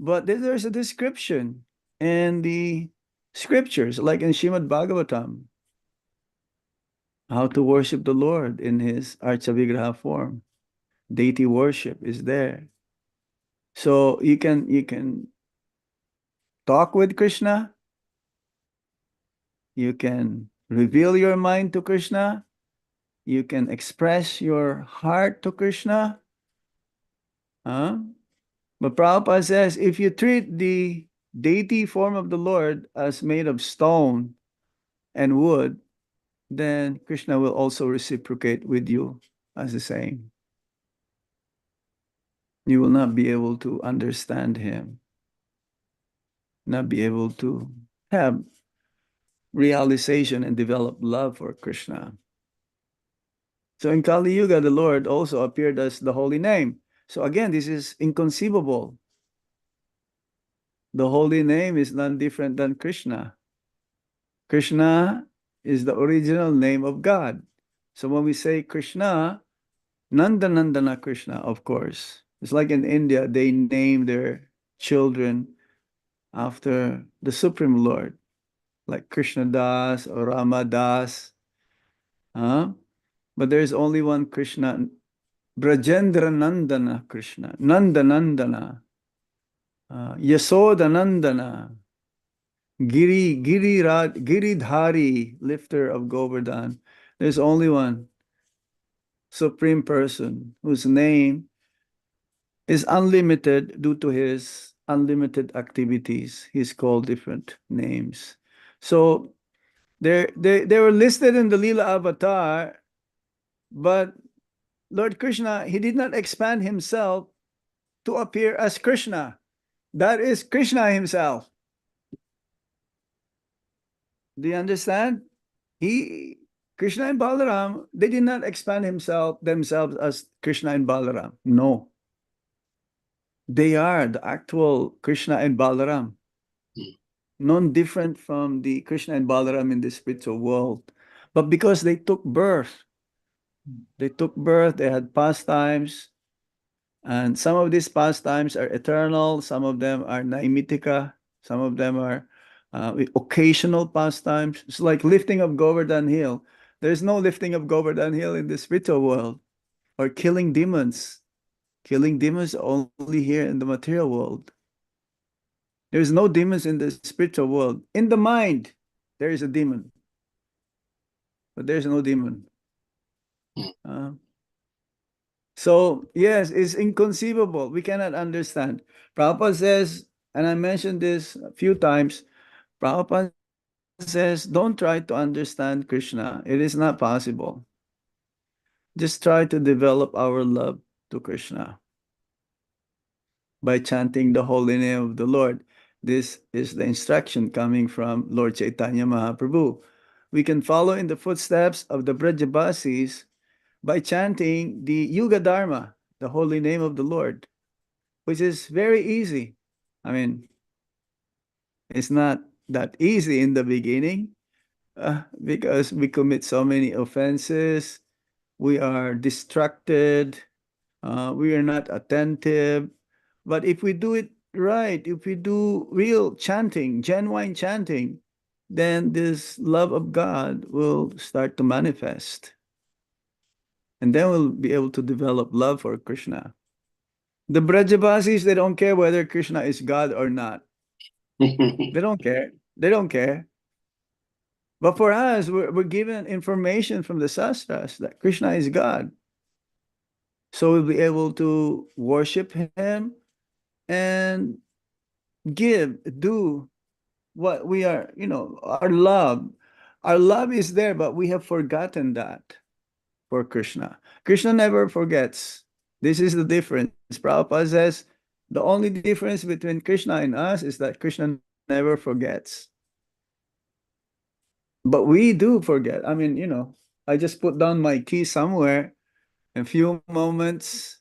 But there's a description in the scriptures, like in Shrimad Bhagavatam, how to worship the Lord in his Archavigraha form. Deity worship is there. So you can talk with Krishna, you can reveal your mind to Krishna, you can express your heart to Krishna. But Prabhupada says if you treat the deity form of the Lord as made of stone and wood, then Krishna will also reciprocate with you as the same. You will not be able to understand him, not be able to have realization and develop love for Krishna. So in Kali Yuga, the Lord also appeared as the holy name. So again, this is inconceivable. The holy name is none different than Krishna. Krishna is the original name of God. So when we say Krishna, Nandana Krishna, of course. It's like in India, they name their children after the Supreme Lord, like Krishna Das or Rama Das. But there's only one Krishna, Brajendra Nandana Krishna, Nandanandana, Yasoda Nandana, Giridhari, lifter of Govardhan. There's only one supreme person whose name is unlimited due to his unlimited activities. He's called different names. So they were listed in the Lila avatar, but Lord Krishna, he did not expand himself to appear as Krishna. That is Krishna himself. Do you understand? Krishna and Balaram, they did not expand themselves as Krishna and Balaram. No. They are the actual Krishna and Balaram. None different from the Krishna and Balaram in the spiritual world. But because they took birth, they had pastimes, and some of these pastimes are eternal, some of them are naimitika, some of them are occasional pastimes. It's like lifting of Govardhan Hill. There's no lifting of Govardhan Hill in the spiritual world, or killing demons. Killing demons only here in the material world. There's no demons in the spiritual world. In the mind, there is a demon, but there's no demon. So, yes, it's inconceivable. We cannot understand. Prabhupada says, and I mentioned this a few times, Prabhupada says, don't try to understand Krishna. It is not possible. Just try to develop our love to Krishna by chanting the holy name of the Lord. This is the instruction coming from Lord Chaitanya Mahaprabhu. We can follow in the footsteps of the Brajabasis by chanting the Yuga Dharma, the holy name of the Lord, which is very easy. I mean, it's not that easy in the beginning because we commit so many offenses. We are distracted. We are not attentive. But if we do it right, if we do real chanting, genuine chanting, then this love of God will start to manifest. And then we'll be able to develop love for Krishna. The Brajabasis, they don't care whether Krishna is God or not. They don't care. They don't care. But for us, we're given information from the Sastras that Krishna is God. So we'll be able to worship him and do what we are, our love. Our love is there, but we have forgotten that for Krishna. Krishna never forgets. This is the difference. Prabhupada says the only difference between Krishna and us is that Krishna never forgets. But we do forget. I mean, I just put down my key somewhere. In a few moments,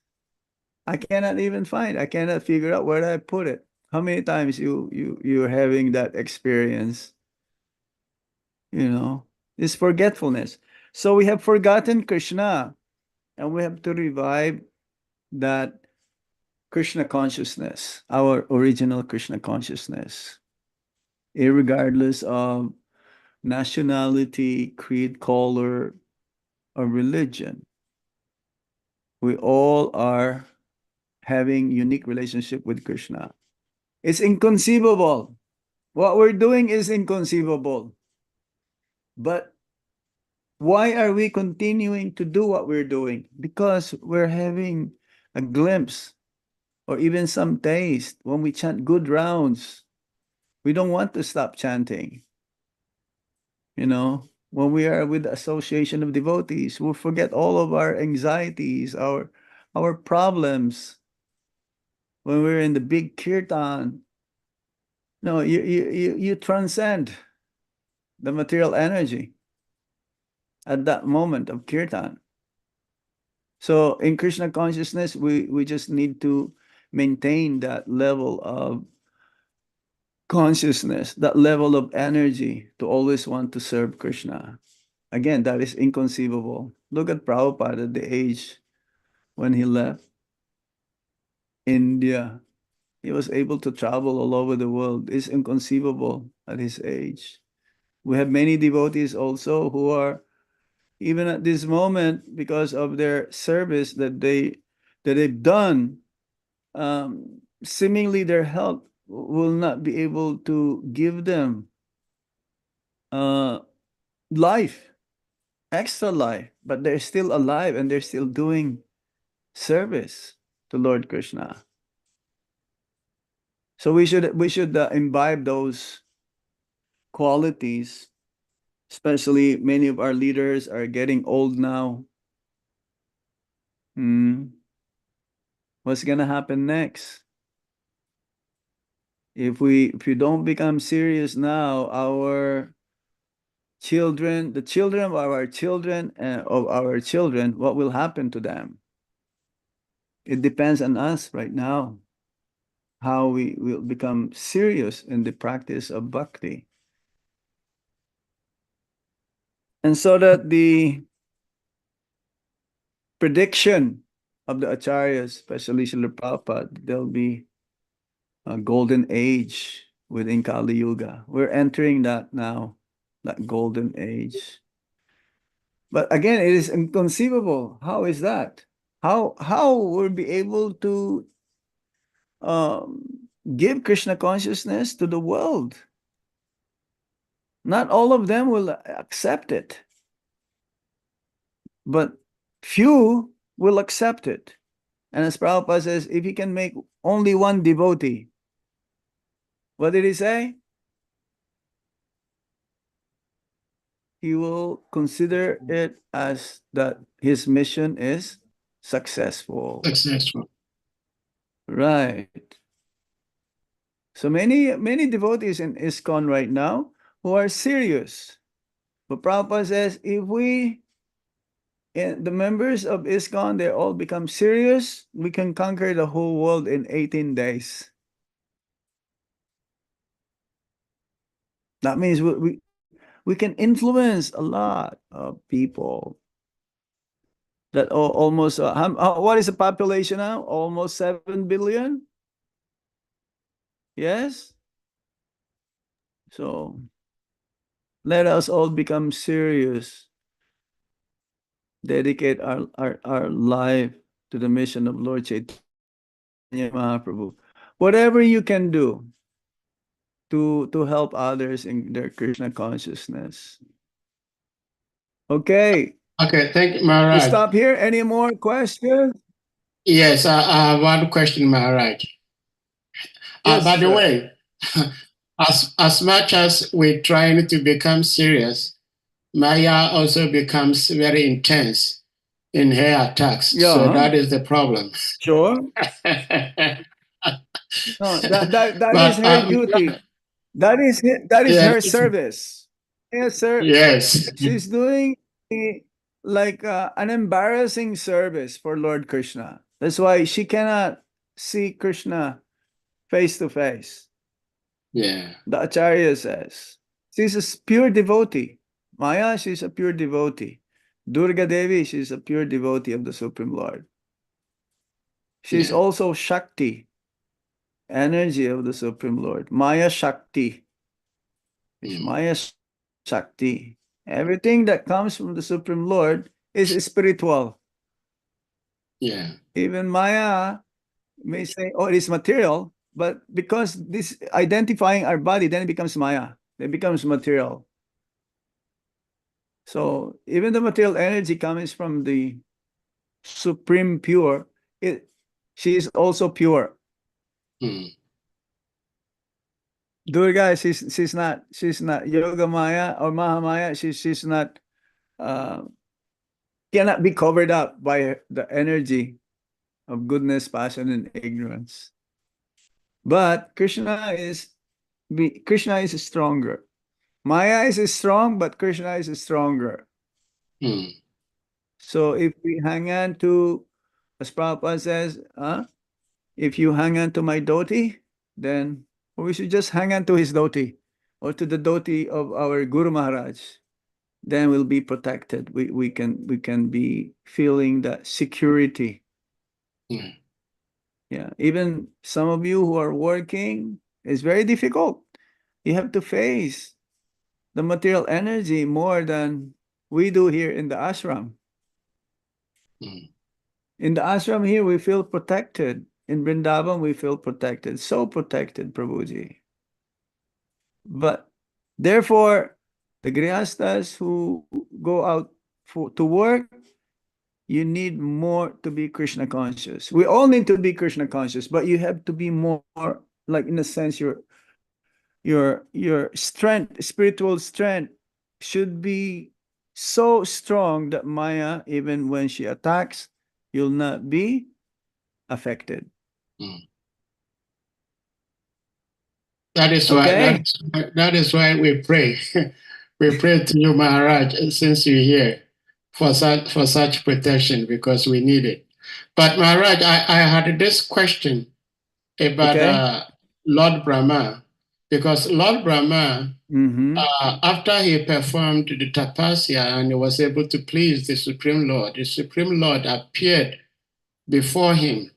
I cannot even find. I cannot figure out where I put it. How many times you're having that experience? It's forgetfulness. So we have forgotten Krishna, and we have to revive that Krishna consciousness, our original Krishna consciousness, irregardless of nationality, creed, color, or religion. We all are having unique relationship with Krishna. It's inconceivable. What we're doing is inconceivable. But why are we continuing to do what we're doing? Because we're having a glimpse or even some taste when we chant good rounds. We don't want to stop chanting. When we are with the association of devotees, we'll forget all of our anxieties, our problems. When we're in the big kirtan, no, you transcend the material energy at that moment of kirtan. So in Krishna consciousness, we just need to maintain that level of consciousness, that level of energy to always want to serve Krishna. Again, that is inconceivable. Look at Prabhupada at the age when he left India. He was able to travel all over the world. It's inconceivable at his age. We have many devotees also who are, even at this moment, because of their service that they've done, seemingly their health will not be able to give them life, extra life, but they're still alive and they're still doing service to Lord Krishna. So we should imbibe those qualities. Especially many of our leaders are getting old now. What's gonna happen next? If we don't become serious now, our children, the children of our children and of our children, what will happen to them? It depends on us right now, how we will become serious in the practice of bhakti. And so that the prediction of the acharyas, especially Srila Prabhupada, there'll be a golden age within Kali Yuga. We're entering that now, that golden age. But again, it is inconceivable. How is that? How we'll be able to give Krishna consciousness to the world? Not all of them will accept it, but few will accept it. And as Prabhupada says, if he can make only one devotee, what did he say? He will consider it as that his mission is successful. Successful. Right. So many devotees in ISKCON right now who are serious. But Prabhupada says, if the members of ISKCON, they all become serious, we can conquer the whole world in 18 days. That means we can influence a lot of people. That almost, what is the population now? Almost 7 billion? Yes? So, let us all become serious. Dedicate our life to the mission of Lord Chaitanya Mahaprabhu. Whatever you can do to help others in their Krishna consciousness. Okay. Okay, thank you, We Maharaj. stop here. Any more questions? Yes, I have one question, Maharaj. Yes, by the sir. way, as much as we're trying to become serious, Maya also becomes very intense in her attacks. Yeah. So that is the problem. Sure. No, that But, is her duty. That is yes, her service. Yes, sir. yes, She's doing like an embarrassing service for Lord Krishna. That's why she cannot see Krishna face to face. yeah, The Acharya says she's a pure devotee. Maya, she's a pure devotee. Durga Devi, she's a pure devotee of the Supreme Lord. She's yeah. also Shakti, energy of the Supreme Lord. Maya Shakti. It's Maya Shakti. Everything that comes from the Supreme Lord is spiritual. Yeah. Even Maya may say, oh, it is material, but because this identifying our body, then it becomes Maya. It becomes material. So even the material energy comes from the Supreme Pure, she is also pure. Durga, she's not Yoga Maya or Mahamaya. She's not cannot be covered up by the energy of goodness, passion, and ignorance. But Krishna is stronger. Maya is strong, but Krishna is stronger. So if we hang on to, as Prabhupada says, if you hang on to my dhoti, then we should just hang on to his dhoti or to the dhoti of our Guru Maharaj. Then we'll be protected. We can be feeling that security. Yeah. Even some of you who are working, it's very difficult. You have to face the material energy more than we do here in the ashram. In the ashram here, we feel protected. In Vrindavan, we feel protected. So protected, Prabhuji. But therefore, The grihastas who go out to work, you need more to be Krishna conscious. We all need to be Krishna conscious, but you have to be more, like, in a sense, your strength, spiritual strength, should be so strong that Maya, even when she attacks, you'll not be affected. Mm. That is why Okay. that is why we pray. We pray to you, Maharaj, since you're here, for such protection, because we need it. But Maharaj, I had this question about Okay. Lord Brahma, because Lord Brahma, Mm-hmm. after he performed the tapasya and he was able to please the Supreme Lord appeared before him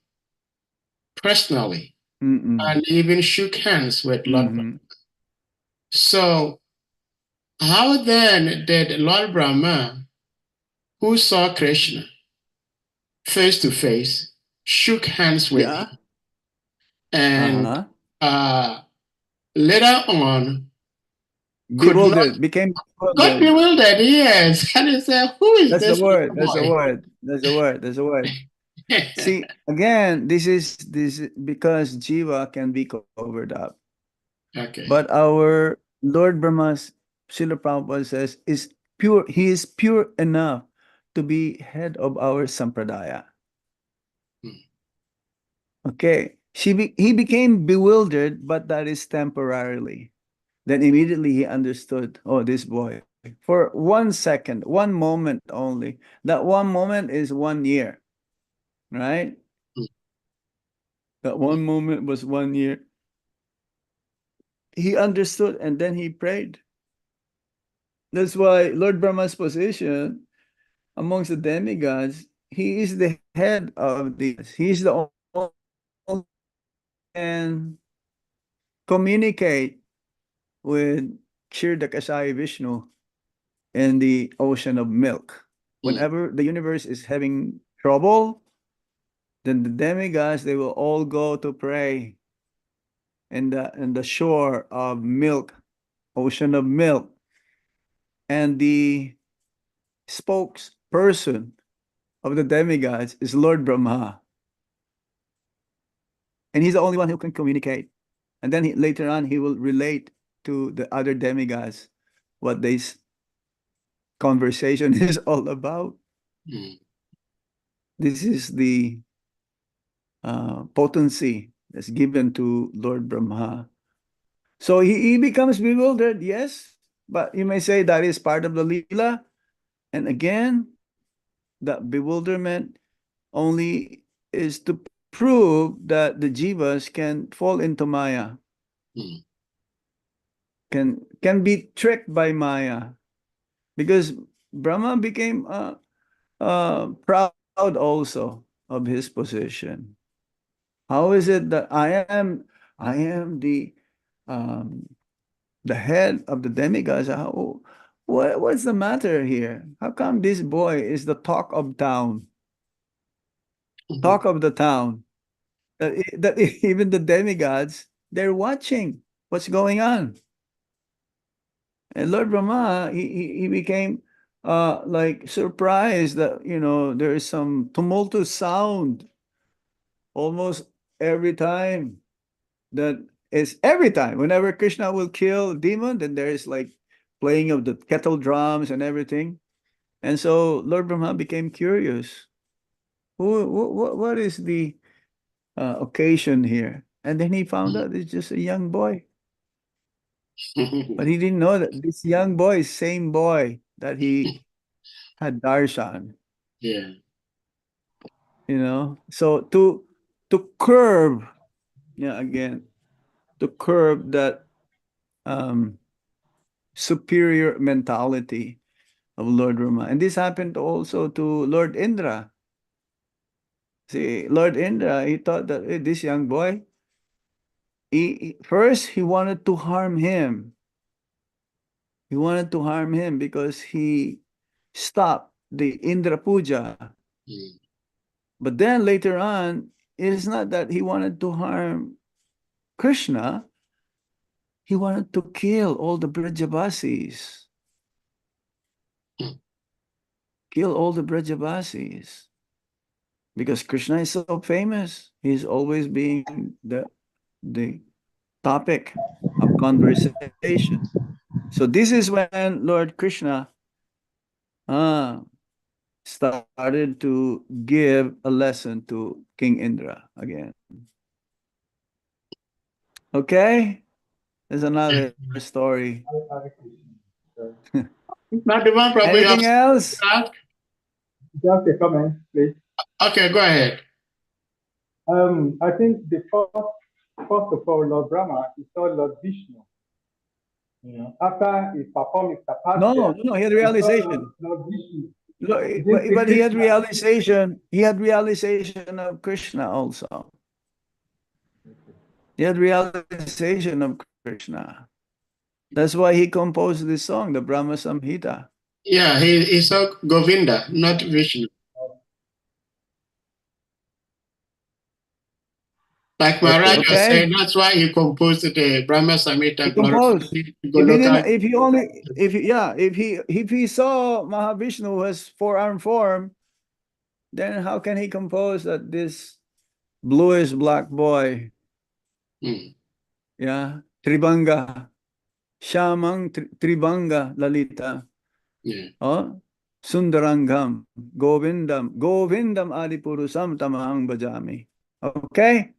personally Mm-mm. and even shook hands with Lord Brahma. Mm-hmm. So how then did Lord Brahma, who saw Krishna face to face, shook hands with Yeah. him, and Uh-huh. later on could not Bewildered, became got bewildered. bewildered? Yes, and he said, "Who is That's the this word. little That's the boy?" word. That's the word. That's the word. See, again, this because jiva can be covered up. Okay. But our Lord Brahma's, Srila Prabhupada says, is pure. He is pure enough to be head of our sampradaya. Hmm. Okay. He became bewildered, but that is temporarily. Then immediately he understood, oh, this boy. For 1 second, 1 moment only. That 1 moment is 1 year, right? Hmm. That 1 moment was 1 year. He understood and then he prayed. That's why Lord Brahma's position amongst the demigods, he is the head of these. He's the only one who can communicate with Kshirdakashayi Vishnu in the ocean of milk. Hmm. Whenever the universe is having trouble, then the demigods, they will all go to pray in the shore of milk, ocean of milk. And the spokesperson of the demigods is Lord Brahma. And he's the only one who can communicate. And then later on, he will relate to the other demigods what this conversation is all about. Hmm. This is the potency that's given to Lord Brahma. So he becomes bewildered, yes, but you may say that is part of the Leela. And again, that bewilderment only is to prove that the jivas can fall into Maya, Hmm. can be tricked by Maya. Because Brahma became proud also of his position. How is it that I am the head of the demigods? What's the matter here? How come this boy is the talk of town, Mhm. talk of the town? That even the demigods, they're watching what's going on. And Lord Brahma, he became like surprised that there is some tumultuous sound almost every time. That is every time. Whenever Krishna will kill a demon, then there is like playing of the kettle drums and everything. And so Lord Brahma became curious. What is the occasion here? And then he found out it's just a young boy. But he didn't know that this young boy is same boy that he had darshan. Yeah. So to curb, again, to curb that um superior mentality of Lord Rama. And this happened also to Lord Indra. See, Lord Indra, he thought that this young boy, first he wanted to harm him. He wanted to harm him because he stopped the Indra Puja. Hmm. But then later on, it is not that he wanted to harm Krishna, he wanted to kill all the Brajavasis. Kill all the Brajavasis. Because Krishna is so famous. He's always being the topic of conversation. So this is when Lord Krishna started to give a lesson to King Indra again. Okay? There's another story. Not the one probably. Anything else? Just a comment, please. Okay, go ahead. I think the first of all, Lord Brahma is called Lord Vishnu. You know, after he performed his tapasya, No, he had realization. Lord Vishnu. But he had realization. He had realization of Krishna also. He had realization of Krishna. That's why he composed this song, the Brahma Samhita. Yeah, he saw Govinda, not Vishnu. Like Maharaja said, that's why he composed the Brahma Samhita. He composed. If he saw Mahavishnu as four-armed form, then how can he compose that this bluish black boy? Yeah, Tribanga, Shamang Tribanga Lalita. Yeah. Oh, Sundarangam, Govindam Adipurusam Tamahang Bhajami. Okay?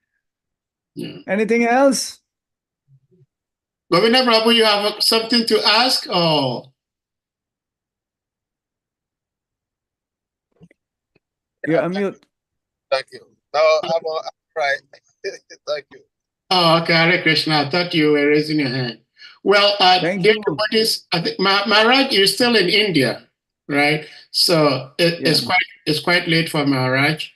Yeah. Anything else? Govinda Prabhu, you have something to ask? Or you're on mute. Thank you. No, I'm right. Thank you. Oh, okay, Hare Krishna. I thought you were raising your hand. Well, dear devotees, I think Maharaj is still in right? So it's quite late for Maharaj.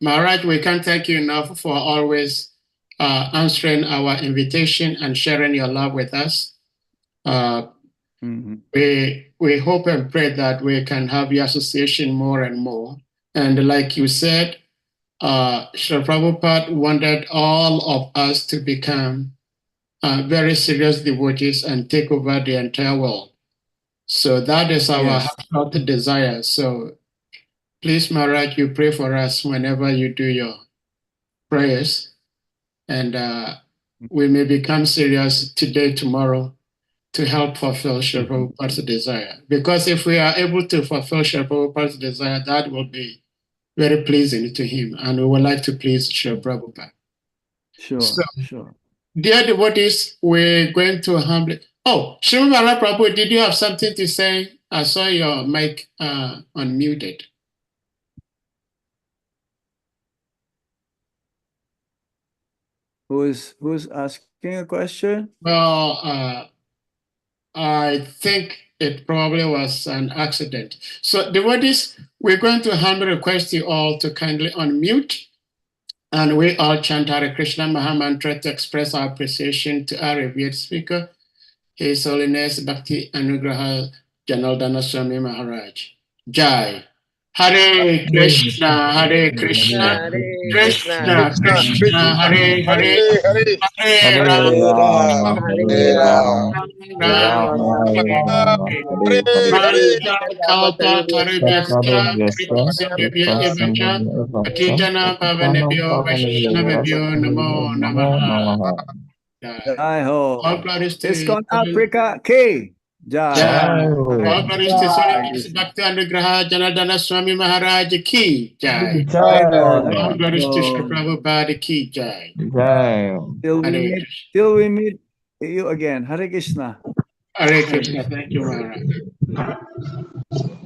Maharaj, we can't thank you enough for always answering our invitation and sharing your love with us. We hope and pray that we can have your association more and more. And like you said, Srila Prabhupada wanted all of us to become very serious devotees and take over the entire world. So that is our heartfelt desire. So please, Maharaj, you pray for us whenever you do your prayers. And we may become serious today, tomorrow, to help fulfill Srila Prabhupada's desire. Because if we are able to fulfill Srila Prabhupada's desire, that will be very pleasing to him. And we would like to please Srila Prabhupada. Sure. Dear devotees, we're going to humbly. Oh, Srimad Prabhu, did you have something to say? I saw your mic unmuted. Who's asking a question? Well, I think it probably was an accident. So devotees, we're going to humbly request you all to kindly unmute. And we all chant Hare Krishna Mahamantra to express our appreciation to our revered speaker, His Holiness Bhakti Anugraha Janardana Swami Maharaj. Jai. Hare Krishna, Hare Krishna, Krishna Krishna, Hare Hare, Hare Rama, Hare Rama, Kalpa Tarabhyasya, Kripasindhya Ivacha, Patitana Pavanebhyo, Vaishnavebhyo, Namo Namaha. Jai ho. All glories to ISKCON Africa K. Jai. All glories to Swami Bhakti Anugraha Janardana Swami Maharaj Ki Jai. All glories to Sri Prabhupada Ki Jai. Till we meet you again. Hare Krishna. Hare Krishna. Thank you, Maharaj.